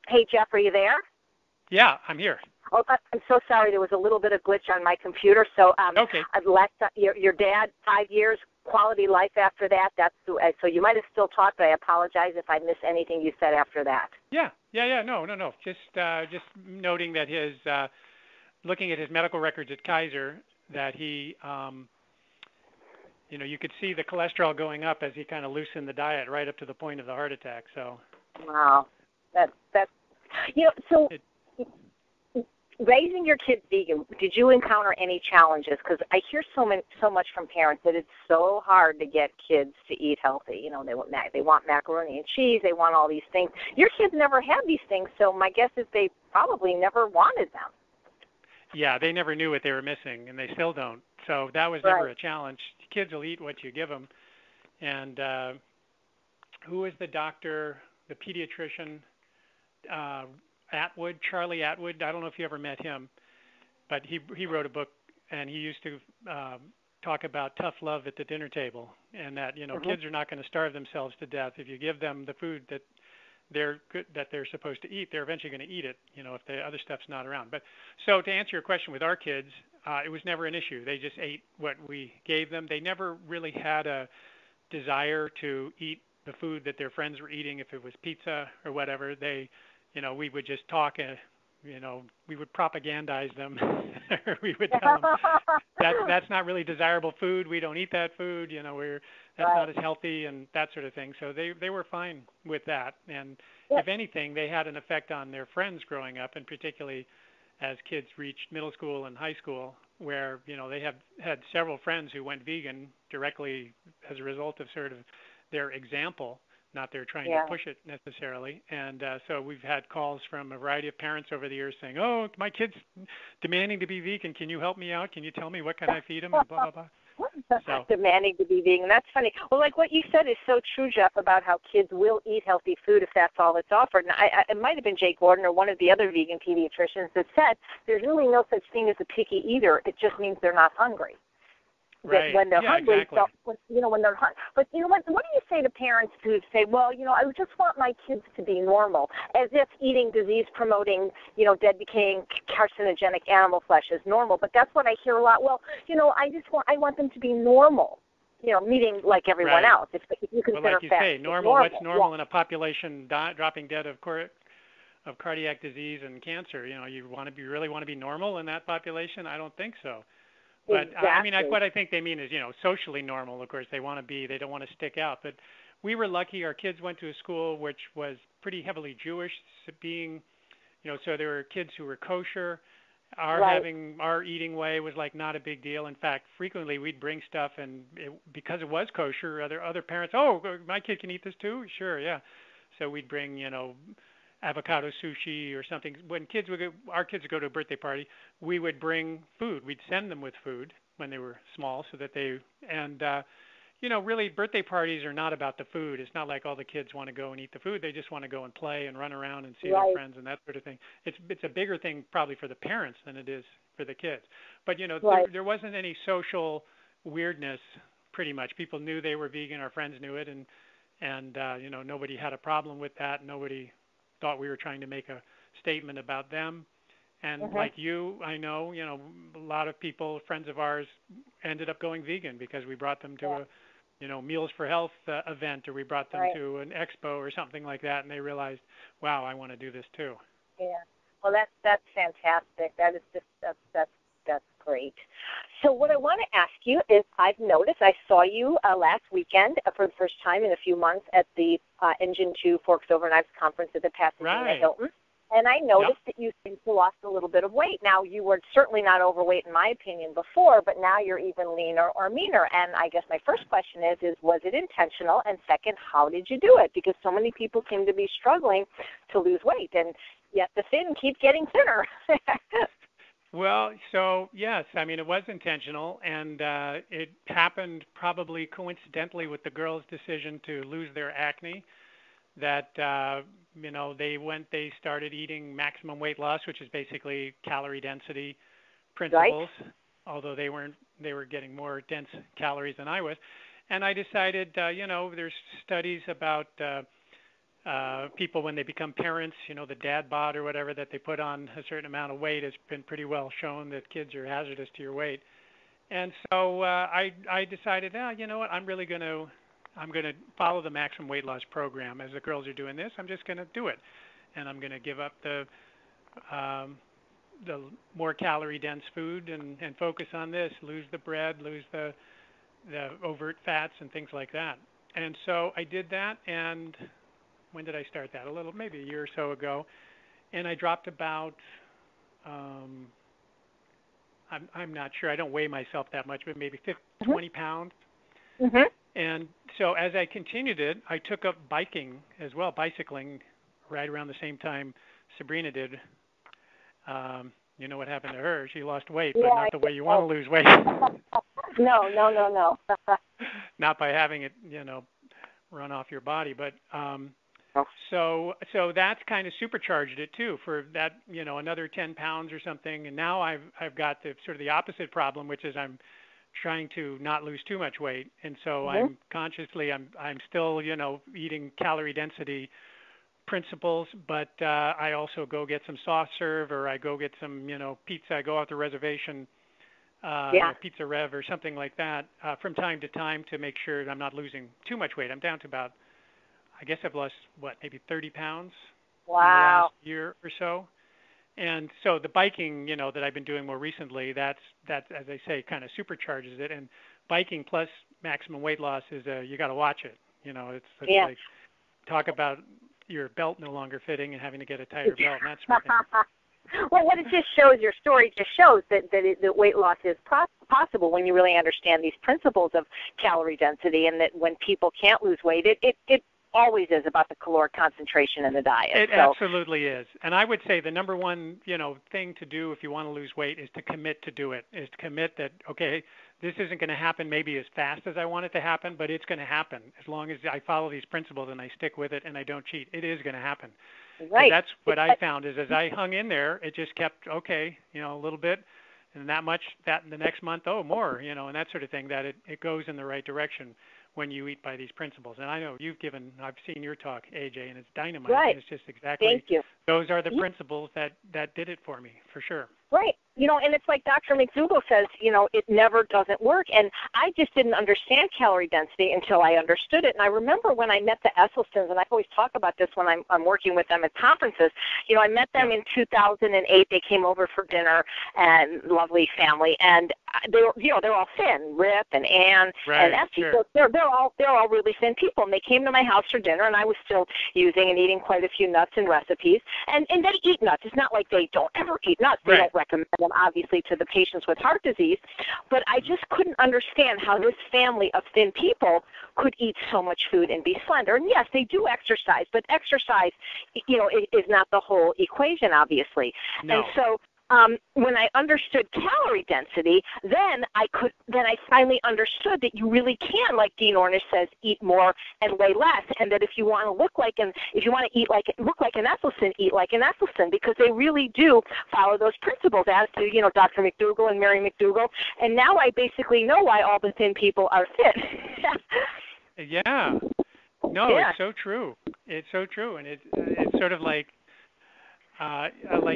A: Hey, Jeff, are you there?
B: Yeah, I'm here.
A: Oh, I'm so sorry. There was a little bit of glitch on my computer. So,
B: okay.
A: Your dad, 5 years, quality life after that. So you might have still talked, but I apologize if I missed anything you said after that.
B: Yeah. No. Just noting that his looking at his medical records at Kaiser, that he, you could see the cholesterol going up as he kind of loosened the diet right up to the point of the heart attack. So.
A: Wow. That's so raising your kids vegan, did you encounter any challenges? Because I hear so much from parents that it's so hard to get kids to eat healthy. They want macaroni and cheese, they want all these things. Your kids never had these things, so my guess is they probably never wanted them.
B: Yeah, they never knew what they were missing, and they still don't. So that was never a challenge. Kids will eat what you give them, and who is the doctor, the pediatrician, Atwood, Charlie Atwood. I don't know if you ever met him, but he wrote a book, and he used to talk about tough love at the dinner table, and that kids are not going to starve themselves to death if you give them the food that they're supposed to eat. They're eventually going to eat it, if the other stuff's not around. But so to answer your question, with our kids, it was never an issue. They just ate what we gave them. They never really had a desire to eat the food that their friends were eating. If it was pizza or whatever, we would just talk. We would propagandize them. We would tell them that's not really desirable food. We don't eat that food. That's not as healthy and that sort of thing. So they were fine with that. And if anything, they had an effect on their friends growing up, and particularly as kids reached middle school and high school, where they have had several friends who went vegan directly as a result of sort of their example. Not they're trying to push it necessarily. And so we've had calls from a variety of parents over the years saying, oh, my kid's demanding to be vegan. Can you help me out? Can you tell me what can I feed him? And blah, blah, blah. So.
A: Demanding to be vegan. That's funny. Well, like what you said is so true, Jeff, about how kids will eat healthy food if that's all that's offered. And it might have been Jake Gordon or one of the other vegan pediatricians that said there's really no such thing as a picky eater. It just means they're not hungry.
B: Right.
A: When they're hungry,
B: exactly.
A: when they're hungry. But what do you say to parents who say, well, I just want my kids to be normal, as if eating disease-promoting, dead, decaying, carcinogenic animal flesh is normal. But that's what I hear a lot. Well, I want them to be normal, meaning like everyone else. If you consider
B: like you
A: fat
B: say, normal. What's normal in a population dropping dead of cardiac disease and cancer? You really want to be normal in that population? I don't think so. But
A: exactly.
B: what I think they mean is, socially normal. Of course, they don't want to stick out. But we were lucky. Our kids went to a school which was pretty heavily Jewish, being, so there were kids who were kosher. Our eating way was like not a big deal. In fact, frequently we'd bring stuff, and because it was kosher, other parents, oh, my kid can eat this too? Sure, yeah. So we'd bring, avocado sushi or something. When our kids would go to a birthday party, we would bring food. We'd send them with food when they were small, so that really birthday parties are not about the food. It's not like all the kids want to go and eat the food. They just want to go and play and run around and see their friends and that sort of thing. It's a bigger thing probably for the parents than it is for the kids. But there wasn't any social weirdness. Pretty much, people knew they were vegan. Our friends knew it, and nobody had a problem with that. Nobody thought we were trying to make a statement about them. And like you, I know, a lot of people, friends of ours, ended up going vegan because we brought them to a, Meals for Health event, or we brought them to an expo or something like that, and they realized, wow, I want to do this too.
A: Yeah. Well, that's fantastic. That is just that's great. So what I want to ask you is, I've noticed, I saw you last weekend for the first time in a few months at the Engine 2 Forks Over Knives conference at the Pasadena Hilton. And I noticed that you seem to have lost a little bit of weight. Now, you were certainly not overweight, in my opinion, before, but now you're even leaner or meaner. And I guess my first question is was it intentional? And second, how did you do it? Because so many people seem to be struggling to lose weight, and yet the thin keeps getting thinner.
B: Well, so yes, it was intentional, and it happened probably coincidentally with the girls' decision to lose their acne, that they started eating maximum weight loss, which is basically calorie density principles, although they were getting more dense calories than I was. And I decided, there's studies about people when they become parents, the dad bod or whatever, that they put on a certain amount of weight. Has been pretty well shown that kids are hazardous to your weight. And so I decided, you know what, I'm going to follow the maximum weight loss program. As the girls are doing this, I'm just going to do it. And I'm going to give up the more calorie dense food and focus on this, lose the bread, lose the overt fats and things like that. And so I did that, and when did I start that? Maybe a year or so ago. And I dropped about, I'm not sure, I don't weigh myself that much, but maybe 20 pounds.
A: Mm-hmm.
B: And so as I continued it, I took up bicycling right around the same time Sabrina did. You know what happened to her? She lost weight, but not the way you want to lose weight.
A: No.
B: Not by having it, run off your body. But
A: Oh.
B: so that's kind of supercharged it too for that, another 10 pounds or something. And now I've got the sort of the opposite problem, which is I'm trying to not lose too much weight. And so I'm still, eating calorie density principles, but I also go get some soft serve, or I go get some, pizza. I go out the reservation, Pizza Rev or something like that from time to time to make sure that I'm not losing too much weight. I'm down to about, I guess I've lost, maybe 30 pounds in the last year or so. And so the biking, that I've been doing more recently, that's as I say, kind of supercharges it. And biking plus maximum weight loss is you got to watch it. It's like talk about your belt no longer fitting and having to get a tighter belt and that sort of thing.
A: Well, what it just shows, your story just shows that weight loss is possible when you really understand these principles of calorie density, and that when people can't lose weight, it always is about the caloric concentration in the diet.
B: It absolutely is. And I would say the number one, thing to do if you want to lose weight is to commit to do it, is to commit that, okay, this isn't going to happen maybe as fast as I want it to happen, but it's going to happen. As long as I follow these principles and I stick with it and I don't cheat, it is going to happen.
A: Right.
B: That's what I found is as I hung in there, it just kept, a little bit, and that much, that in the next month, more, and that sort of thing, that it goes in the right direction when you eat by these principles. And I know I've seen your talk, AJ, and it's dynamite.
A: Right.
B: And it's just exactly,
A: Thank you.
B: Those are the principles that did it for me, for sure.
A: Right. And it's like Dr. McDougall says, it never doesn't work. And I just didn't understand calorie density until I understood it. And I remember when I met the Esselstyns, and I always talk about this when I'm working with them at conferences, I met them in 2008. They came over for dinner, and lovely family. And they were, they're all thin, Rip and Ann and Effie.
B: Sure.
A: So they're all really thin people. And they came to my house for dinner, and I was still using and eating quite a few nuts and recipes. And they eat nuts. It's not like they don't ever eat nuts. They don't recommend them, obviously, to the patients with heart disease. But I just couldn't understand how this family of thin people could eat so much food and be slender. And yes, they do exercise, but exercise, is not the whole equation, obviously.
B: No.
A: And so when I understood calorie density, then I finally understood that you really can, like Dean Ornish says, eat more and weigh less, and that if you want to look like an Esselstyn, eat like an Esselstyn, because they really do follow those principles, as do Dr. McDougall and Mary McDougall. And now I basically know why all the thin people are thin.
B: Yeah. No, it's so true. It's so true, and it's sort of like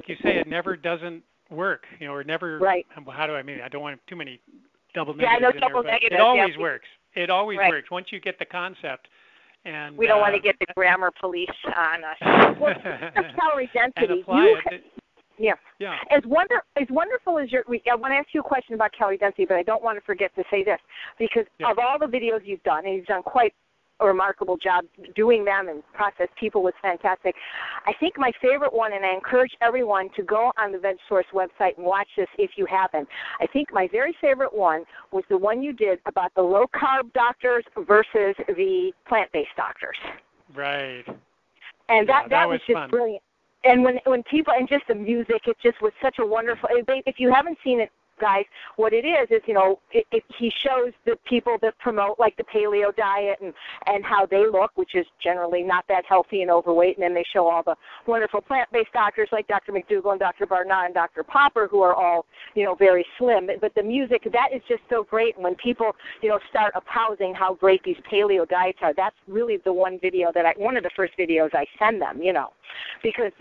B: you say, it never doesn't work, or never.
A: Right.
B: How do I mean? I don't want too many double
A: Yeah,
B: negatives
A: no
B: in
A: double
B: there,
A: negatives.
B: it always works. It always
A: Right.
B: works once you get the concept. And
A: we don't want to get the grammar police on us. Well, calorie density.
B: And apply it.
A: Yeah. As wonderful as I want to ask you a question about calorie density, but I don't want to forget to say this, because of all the videos you've done, and you've done quite a remarkable job doing them, and Process People was fantastic. I think my favorite one, and I encourage everyone to go on the VegSource website and watch this if you haven't. I think my very favorite one was the one you did about the low-carb doctors versus the plant-based doctors.
B: Right.
A: And that was just
B: fun.
A: Brilliant. And when people, and just the music, it just was such a wonderful, if you haven't seen it, guys, what it is he shows the people that promote like the paleo diet and how they look, which is generally not that healthy and overweight, and then they show all the wonderful plant-based doctors like Dr. McDougall and Dr. Barnard and Dr. Popper, who are all, very slim. But the music, that is just so great. And when people, start espousing how great these paleo diets are, that's really the one of the first videos I send them, because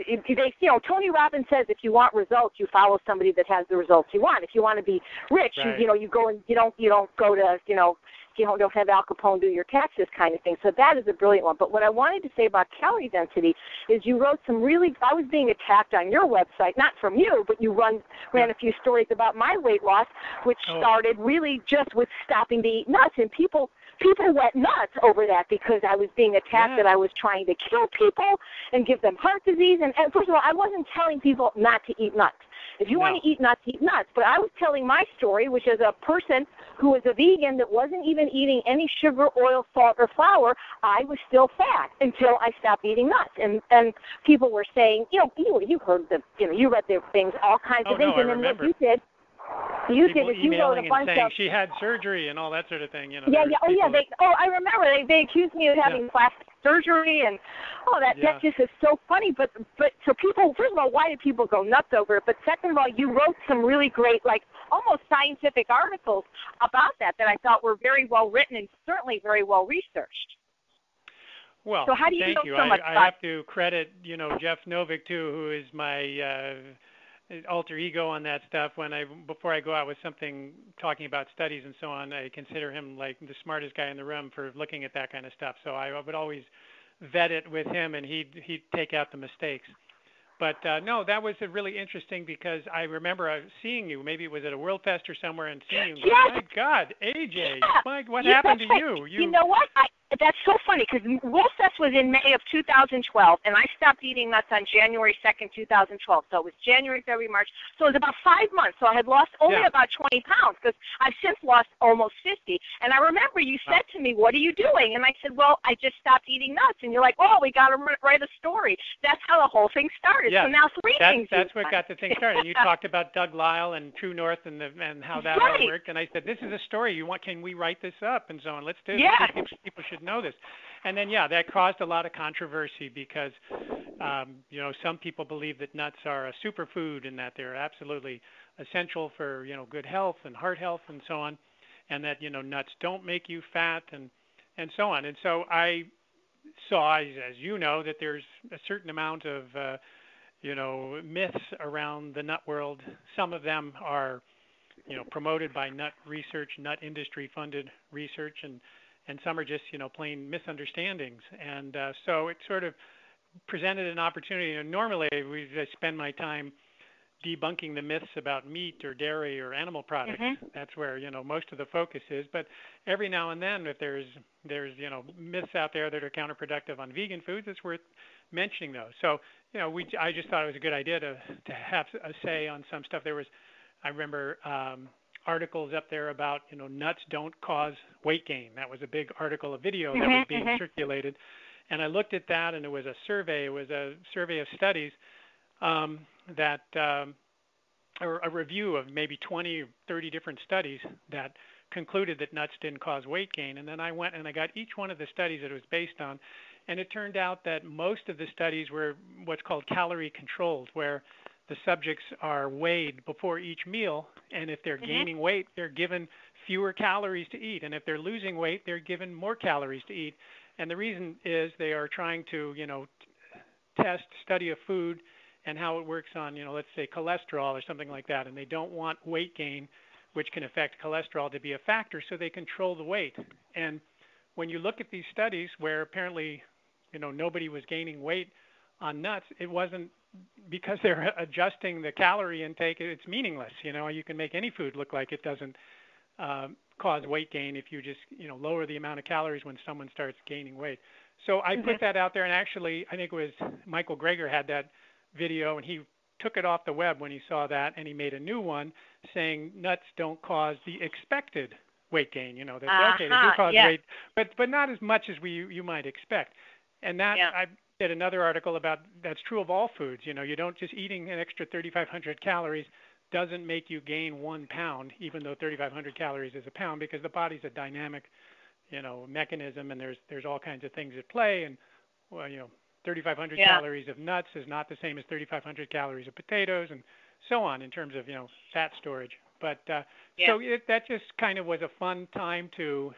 A: Tony Robbins says if you want results, you follow somebody that has the results you want. If you want to be rich,
B: right.
A: you go and you don't go to you don't have Al Capone do your taxes kind of thing. So that is a brilliant one. But what I wanted to say about calorie density is you wrote some I was being attacked on your website, not from you, but you ran a few stories about my weight loss, which started really just with stopping to eat nuts, and people went nuts over that because I was being attacked that I was trying to kill people and give them heart disease. And first of all, I wasn't telling people not to eat nuts. If you want to eat nuts, eat nuts. But I was telling my story, which is a person who was a vegan that wasn't even eating any sugar, oil, salt, or flour. I was still fat until I stopped eating nuts. And people were saying, you heard you read the things, all kinds of things.
B: No,
A: and then what you did, You
B: people
A: did it. You wrote a
B: emailing and
A: bunch
B: saying
A: of.
B: she had surgery and all that sort of thing.
A: Yeah. I remember. They accused me of having plastic surgery, and that just is so funny. But so people, first of all, why did people go nuts over it? But second of all, you wrote some really great, like almost scientific articles about that I thought were very well written and certainly very well researched.
B: Well,
A: so how do you
B: thank
A: know
B: you.
A: so much
B: I have to credit, Jeff Novick too, who is my alter ego on that stuff. Before I go out with something talking about studies and so on, I consider him like the smartest guy in the room for looking at that kind of stuff. So I would always vet it with him, and he'd take out the mistakes. But no, that was really interesting because I remember seeing you. Maybe it was at a World Fest or somewhere, and seeing you.
A: Yes.
B: My God, AJ, what happened to you?
A: You know what? That's so funny because World Fest was in May of 2012, and I stopped eating nuts on January 2nd, 2012. So it was January, February, March. So it was about 5 months. So I had lost only about 20 pounds because I've since lost almost 50. And I remember you said to me, "What are you doing?" And I said, "Well, I just stopped eating nuts." And you're like, "Oh, we got to write a story." That's how the whole thing started.
B: Yes.
A: So now three things.
B: That's what got the thing started. You talked about Doug Lyle and True North and how that all worked. And I said, "This is a story. Can we write this up?" And so on. Let's do it.
A: Yeah.
B: People should know this. And then, that caused a lot of controversy because, some people believe that nuts are a superfood and that they're absolutely essential for, good health and heart health and so on, and that, nuts don't make you fat and so on. And so I saw, as you know, that there's a certain amount of, myths around the nut world. Some of them are, promoted by nut research, nut industry funded research, and some are just, plain misunderstandings. And so it sort of presented an opportunity. And normally I spend my time debunking the myths about meat or dairy or animal products.
A: Mm-hmm.
B: That's where, most of the focus is. But every now and then, if there's myths out there that are counterproductive on vegan foods, it's worth mentioning those. So, I just thought it was a good idea to have a say on some stuff. I remember articles up there about, nuts don't cause weight gain. That was a big article, a video that was being circulated. And I looked at that, and it was a survey. It was a survey of studies or a review of maybe 20 or 30 different studies that concluded that nuts didn't cause weight gain. And then I went and I got each one of the studies that it was based on. And it turned out that most of the studies were what's called calorie controlled, where the subjects are weighed before each meal, and if they're gaining weight, they're given fewer calories to eat, and if they're losing weight, they're given more calories to eat. And the reason is they are trying to, study a food and how it works on, let's say cholesterol or something like that, and they don't want weight gain, which can affect cholesterol, to be a factor, so they control the weight. And when you look at these studies where apparently, nobody was gaining weight on nuts, it wasn't because they're adjusting the calorie intake. It's meaningless. You can make any food look like it doesn't cause weight gain if you just, lower the amount of calories when someone starts gaining weight. So I put that out there, and actually, I think it was Michael Greger had that video, and he took it off the web when he saw that, and he made a new one saying nuts don't cause the expected weight gain. They do cause weight, but not as much as you might expect. And that I did another article about that's true of all foods. You don't just eating an extra 3,500 calories doesn't make you gain 1 pound, even though 3,500 calories is a pound, because the body's a dynamic, mechanism, and there's all kinds of things at play. And 3,500 calories of nuts is not the same as 3,500 calories of potatoes, and so on in terms of fat storage. But so that just kind of was a fun time to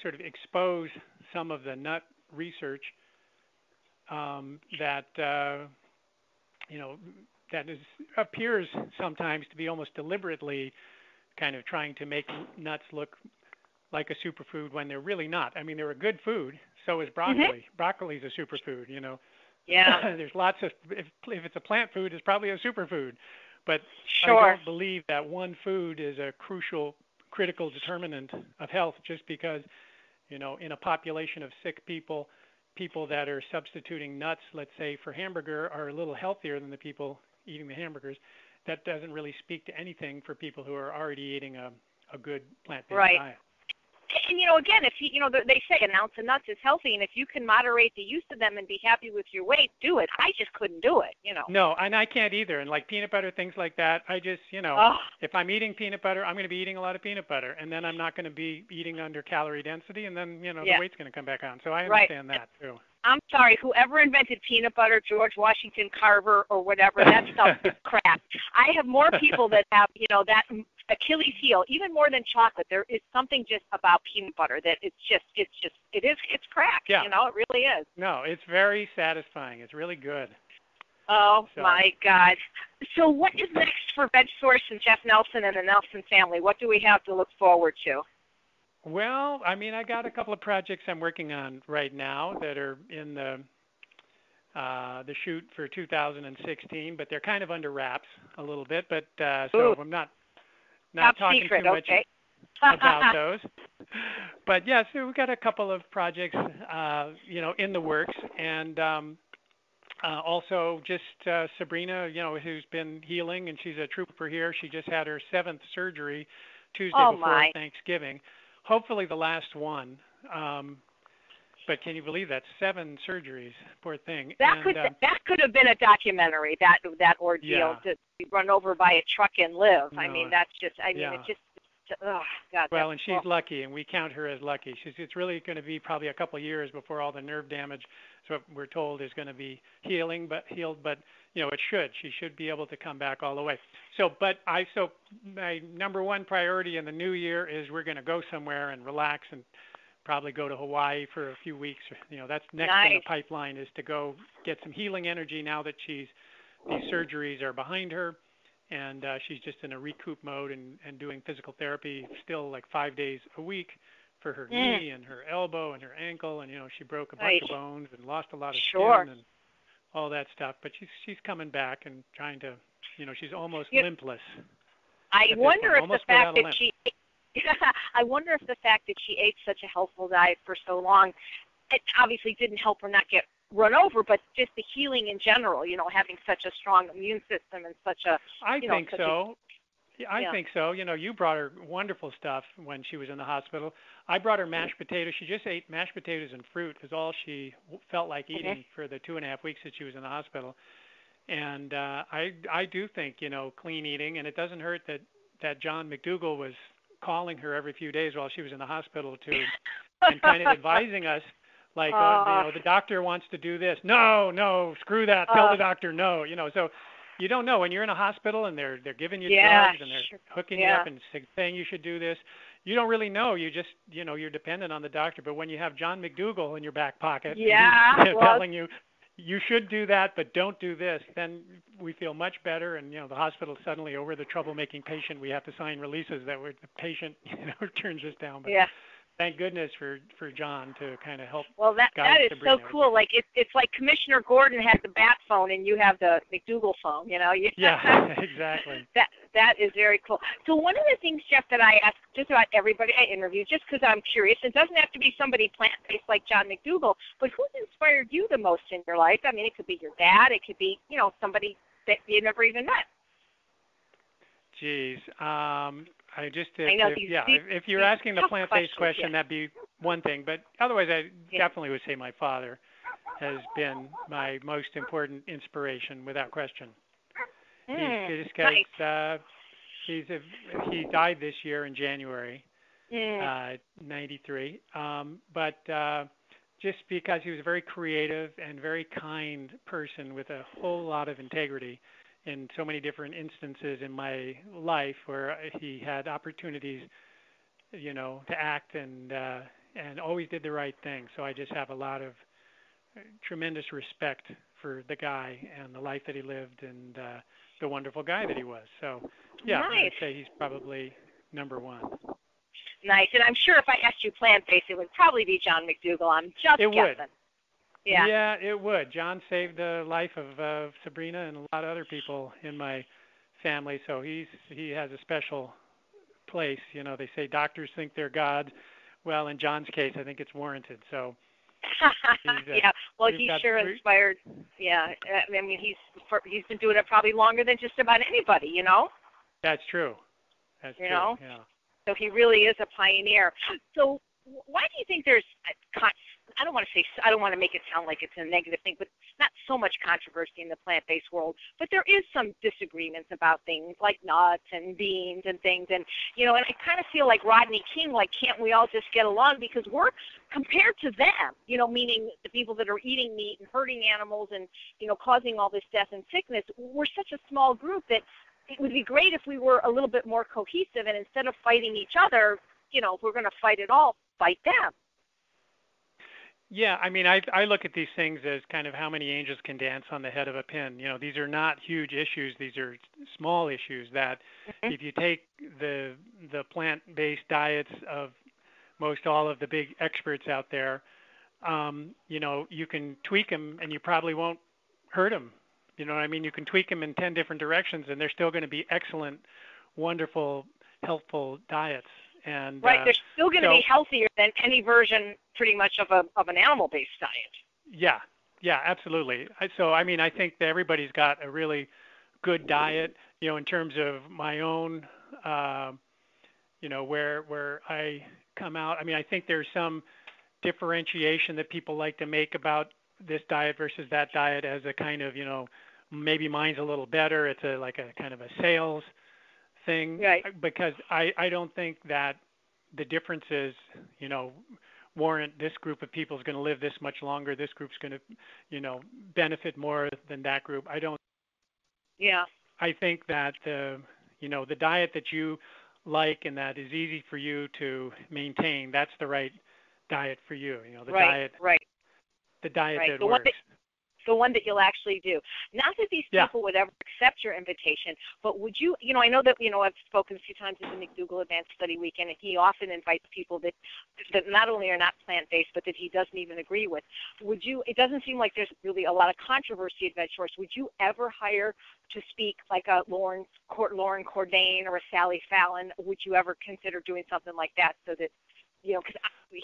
B: sort of expose some of the nut research that appears sometimes to be almost deliberately kind of trying to make nuts look like a superfood when they're really not. I mean, they're a good food. So is broccoli. Broccoli is a superfood.
A: Yeah.
B: There's lots of if it's a plant food, it's probably a superfood. But
A: sure.
B: I don't believe that one food is a critical determinant of health just because, in a population of sick people that are substituting nuts, let's say, for hamburger are a little healthier than the people eating the hamburgers. That doesn't really speak to anything for people who are already eating a good plant-based diet.
A: And again, if they say an ounce of nuts is healthy, and if you can moderate the use of them and be happy with your weight, do it. I just couldn't do it.
B: No, and I can't either. And like peanut butter, things like that, I just,
A: Oh,
B: if I'm eating peanut butter, I'm going to be eating a lot of peanut butter, and then I'm not going to be eating under calorie density, and then the weight's going to come back on. So I understand that too.
A: I'm sorry, whoever invented peanut butter, George Washington Carver or whatever, that stuff is crap. I have more people that have, that Achilles heel, even more than chocolate. There is something just about peanut butter that it's crack.
B: Yeah.
A: It really is.
B: No, it's very satisfying. It's really good.
A: Oh, my God. So what is next for VegSource and Jeff Nelson and the Nelson family? What do we have to look forward to?
B: Well, I mean, I got a couple of projects I'm working on right now that are in the shoot for 2016, but they're kind of under wraps a little bit. But so I'm not talking
A: secret,
B: too much
A: okay.
B: about those. But yeah, so we've got a couple of projects, in the works, and also just Sabrina, who's been healing, and she's a trooper here. She just had her 7th surgery Tuesday before Thanksgiving. Hopefully the last one. But can you believe that? 7 surgeries, poor thing.
A: That could have been a documentary. That ordeal to be run over by a truck and live.
B: No,
A: I mean, that's just. I mean, it's just. Oh God.
B: Well, and she's lucky, and we count her as lucky. It's really going to be probably a couple of years before all the nerve damage, so we're told, is going to be healed. But it should. She should be able to come back all the way. So my number one priority in the new year is we're going to go somewhere and relax and probably go to Hawaii for a few weeks. That's next in the pipeline, is to go get some healing energy now that these surgeries are behind her. And she's just in a recoup mode and doing physical therapy still like 5 days a week for her knee and her elbow and her ankle. And, she broke a bunch of bones and lost a lot of skin and all that stuff. But she's coming back and trying to, she's almost limpless.
A: I wonder if the fact that I wonder if the fact that she ate such a healthful diet for so long, it obviously didn't help her not get run over, but just the healing in general, having such a strong immune system and such a.
B: I think so. I think so. You brought her wonderful stuff when she was in the hospital. I brought her mashed potatoes. She just ate mashed potatoes and fruit is all she felt like eating for the 2.5 weeks that she was in the hospital. And I do think, clean eating, and it doesn't hurt that John McDougall was calling her every few days while she was in the hospital and kind of advising us. Like, the doctor wants to do this. No, screw that. Tell the doctor no. So you don't know when you're in a hospital and they're giving you drugs and they're hooking you up and saying you should do this. You don't really know. You just, you're dependent on the doctor. But when you have John McDougall in your back pocket telling you should do that, but don't do this, then we feel much better. And, the hospital suddenly, over the troublemaking patient, we have to sign releases that the patient, turns us down. But thank goodness for John to kind of help.
A: Well, that is Sabrina. So cool. Like it's like Commissioner Gordon has the bat phone and you have the McDougall phone.
B: Yeah, exactly.
A: That is very cool. So one of the things, Jeff, that I ask just about everybody I interview, just because I'm curious, it doesn't have to be somebody plant-based like John McDougall, but who's inspired you the most in your life? I mean, it could be your dad. It could be somebody that you never even met.
B: Geez. If you're asking the plant-based question, that'd be one thing. But otherwise, I definitely would say my father has been my most important inspiration, without question. He died this year in January, 93. But just because he was a very creative and very kind person with a whole lot of integrity in so many different instances in my life where he had opportunities, to act and always did the right thing. So I just have a lot of tremendous respect for the guy and the life that he lived and the wonderful guy that he was. So, I would say he's probably number one.
A: Nice. And I'm sure if I asked you plant-based, it would probably be John McDougall. I'm just guessing.
B: Would.
A: Yeah.
B: Yeah, it would. John saved the life of Sabrina and a lot of other people in my family, so he has a special place. They say doctors think they're God. Well, in John's case, I think it's warranted. So.
A: He sure inspired. Yeah, I mean, he's been doing it probably longer than just about anybody.
B: That's true. That's true. Yeah.
A: So he really is a pioneer. So why do you think there's, I don't want to make it sound like it's a negative thing, but it's not so much controversy in the plant-based world, but there is some disagreements about things like nuts and beans and things. And, and I kind of feel like Rodney King, like, can't we all just get along? Because we're, compared to them, meaning the people that are eating meat and hurting animals and, causing all this death and sickness, we're such a small group that it would be great if we were a little bit more cohesive, and instead of fighting each other, if we're going to fight at all, fight them.
B: Yeah, I mean, I look at these things as kind of how many angels can dance on the head of a pin. These are not huge issues. These are small issues that if you take the plant-based diets of most all of the big experts out there, you can tweak them and you probably won't hurt them. You know what I mean? You can tweak them in 10 different directions and they're still going to be excellent, wonderful, helpful diets. And
A: right, they're still going to be healthier than any version, pretty much, of an animal-based diet.
B: Yeah, absolutely. So, I mean, I think that everybody's got a really good diet. In terms of my own, where I come out. I mean, I think there's some differentiation that people like to make about this diet versus that diet as a kind of, maybe mine's a little better. It's like a kind of a sales thing,
A: right?
B: Because I don't think that the differences, warrant this group of people is going to live this much longer. This group's going to, benefit more than that group. I don't.
A: Yeah.
B: I think that the diet that you like and that is easy for you to maintain, that's the right diet for you. The diet.
A: Right.
B: The diet
A: right.
B: that
A: the
B: works.
A: The one that you'll actually do. Not that these people would ever accept your invitation, but would you, I know that, I've spoken a few times at the McDougall Advanced Study Weekend, and he often invites people that not only are not plant-based, but that he doesn't even agree with. Would you, it doesn't seem like there's really a lot of controversy at VegSource. Would you ever hire to speak like a Lauren Cordain or a Sally Fallon? Would you ever consider doing something like that so that,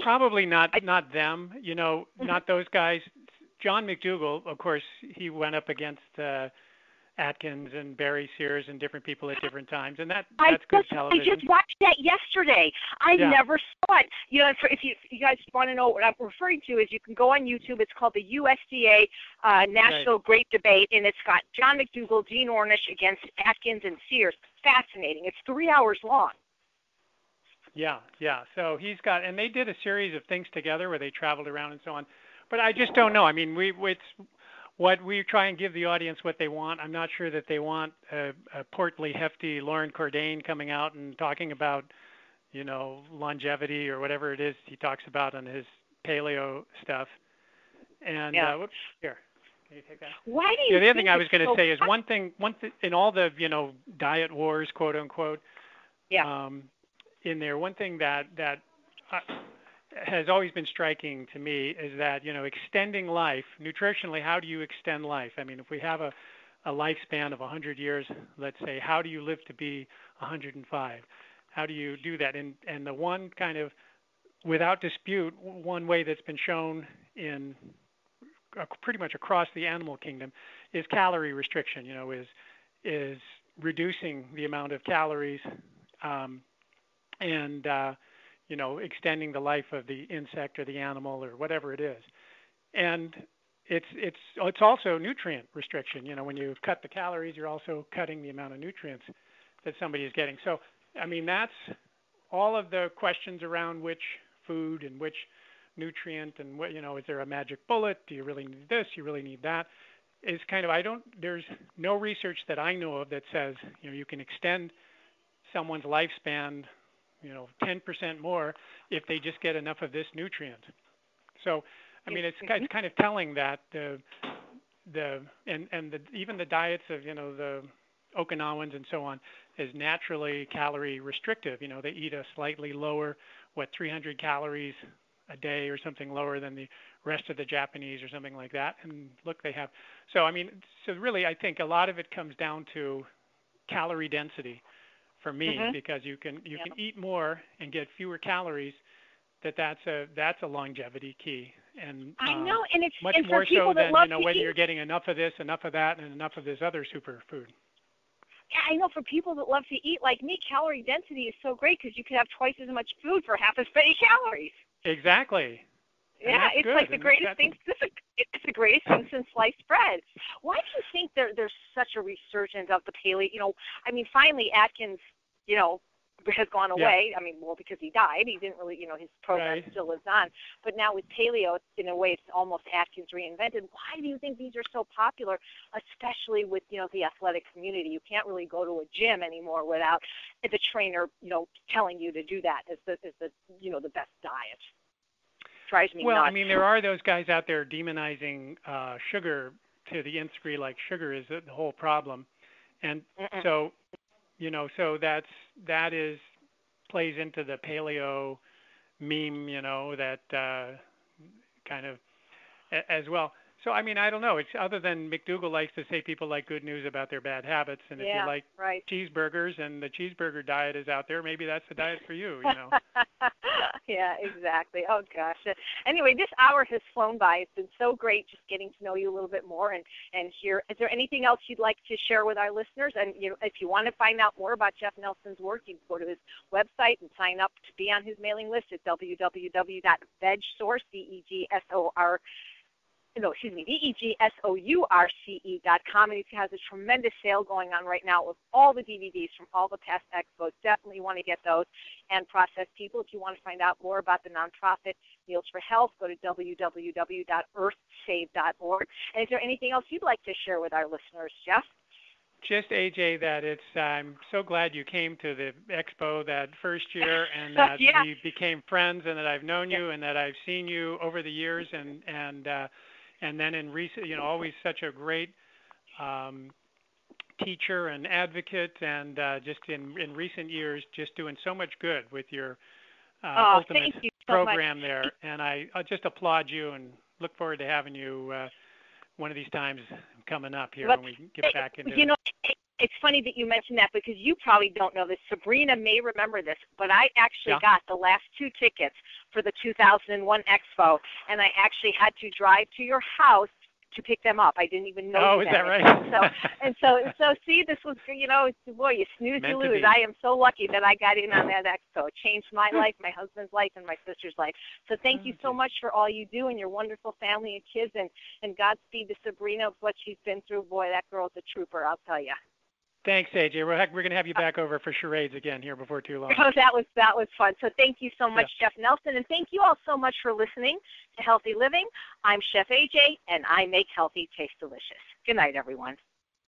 B: Probably not them, not those guys. John McDougall, of course, he went up against Atkins and Barry Sears and different people at different times, and that's good television.
A: I just watched that yesterday. I never saw it. If you guys want to know what I'm referring to, is you can go on YouTube. It's called the USDA National Great Debate, and it's got John McDougall, Dean Ornish against Atkins and Sears. Fascinating. It's 3 hours long.
B: Yeah. So he's got, and they did a series of things together where they traveled around and so on. But I just don't know. I mean, it's what we try and give the audience what they want. I'm not sure that they want a portly, hefty Lauren Cordain coming out and talking about, longevity or whatever it is he talks about on his paleo stuff. And whoops, here, can you take that?
A: Why do you?
B: The other thing I was going to say is one thing in all the diet wars, quote unquote.
A: Yeah.
B: In there, one thing that has always been striking to me is that, extending life, nutritionally, how do you extend life? I mean, if we have a lifespan of 100 years, let's say, how do you live to be 105? How do you do that? And the one kind of, without dispute, one way that's been shown in pretty much across the animal kingdom is calorie restriction, is reducing the amount of calories and extending the life of the insect or the animal or whatever it is. And it's also nutrient restriction. When you cut the calories, you're also cutting the amount of nutrients that somebody is getting. So, I mean, that's all of the questions around which food and which nutrient and what, is there a magic bullet? Do you really need this? You really need that? Is kind of, there's no research that I know of that says, you can extend someone's lifespan 10% more if they just get enough of this nutrient. So, I mean, it's kind of telling that even the diets of the Okinawans and so on is naturally calorie restrictive. They eat a slightly lower, 300 calories a day or something lower than the rest of the Japanese or something like that. And look, they have. So, I mean, really, I think a lot of it comes down to calorie density. For me, because you can eat more and get fewer calories, that's a longevity key, and
A: I know, and it's
B: much
A: and
B: more
A: for people
B: so
A: that
B: than
A: love
B: whether you're getting enough of this, enough of that, and enough of this other superfood.
A: Yeah, I know for people that love to eat like me, calorie density is so great because you can have twice as much food for half as many calories.
B: Exactly.
A: Yeah, it's
B: good.
A: like the greatest thing. It's the greatest thing since sliced bread. Why do you think there's such a resurgence of the paleo? I mean, finally Atkins, has gone away. I mean, well, because he died, he didn't really, his program still lives on. But now with paleo, in a way, it's almost Atkins reinvented. Why do you think these are so popular, especially with, the athletic community? You can't really go to a gym anymore without the trainer, telling you to do that as the best diet. Drives me nuts.
B: I mean, there are those guys out there demonizing sugar to the nth degree, like sugar is the whole problem. And so, so that plays into the paleo meme, that kind of as well. So, I mean, I don't know. It's other than McDougall likes to say people like good news about their bad habits. And if you like cheeseburgers and the cheeseburger diet is out there, maybe that's the diet for you,
A: Yeah, exactly. Oh, gosh. Anyway, this hour has flown by. It's been so great just getting to know you a little bit more and hear. Is there anything else you'd like to share with our listeners? And, if you want to find out more about Jeff Nelson's work, you can go to his website and sign up to be on his mailing list at www.vegsource, VEGSOURCE.com, and he has a tremendous sale going on right now with all the DVDs from all the past expos. Definitely want to get those. And Processed People, if you want to find out more about the nonprofit Meals for Health, go to www.earthsave.org. And is there anything else you'd like to share with our listeners, Jeff?
B: Just, AJ, that I'm so glad you came to the expo that first year, and that we became friends, and that I've known you, and that I've seen you over the years, and then in recent, always such a great teacher and advocate, and just in recent years, just doing so much good with your ultimate program there. And I just applaud you and look forward to having you one of these times coming up here when we get back into it.
A: It's funny that you mentioned that because you probably don't know this. Sabrina may remember this, but I actually got the last 2 tickets for the 2001 Expo, and I actually had to drive to your house to pick them up. I didn't even know.
B: Oh, is that right?
A: So see, this was, boy, you snooze, you lose. I am so lucky that I got in on that expo. It changed my life, my husband's life, and my sister's life. So thank you so much for all you do and your wonderful family and kids, and Godspeed to Sabrina with what she's been through. Boy, that girl's a trooper, I'll tell you.
B: Thanks, AJ. We're going to have you back over for charades again here before too long.
A: Oh, that was fun. So thank you so much, Jeff Nelson, and thank you all so much for listening to Healthy Living. I'm Chef AJ, and I make healthy taste delicious. Good night, everyone.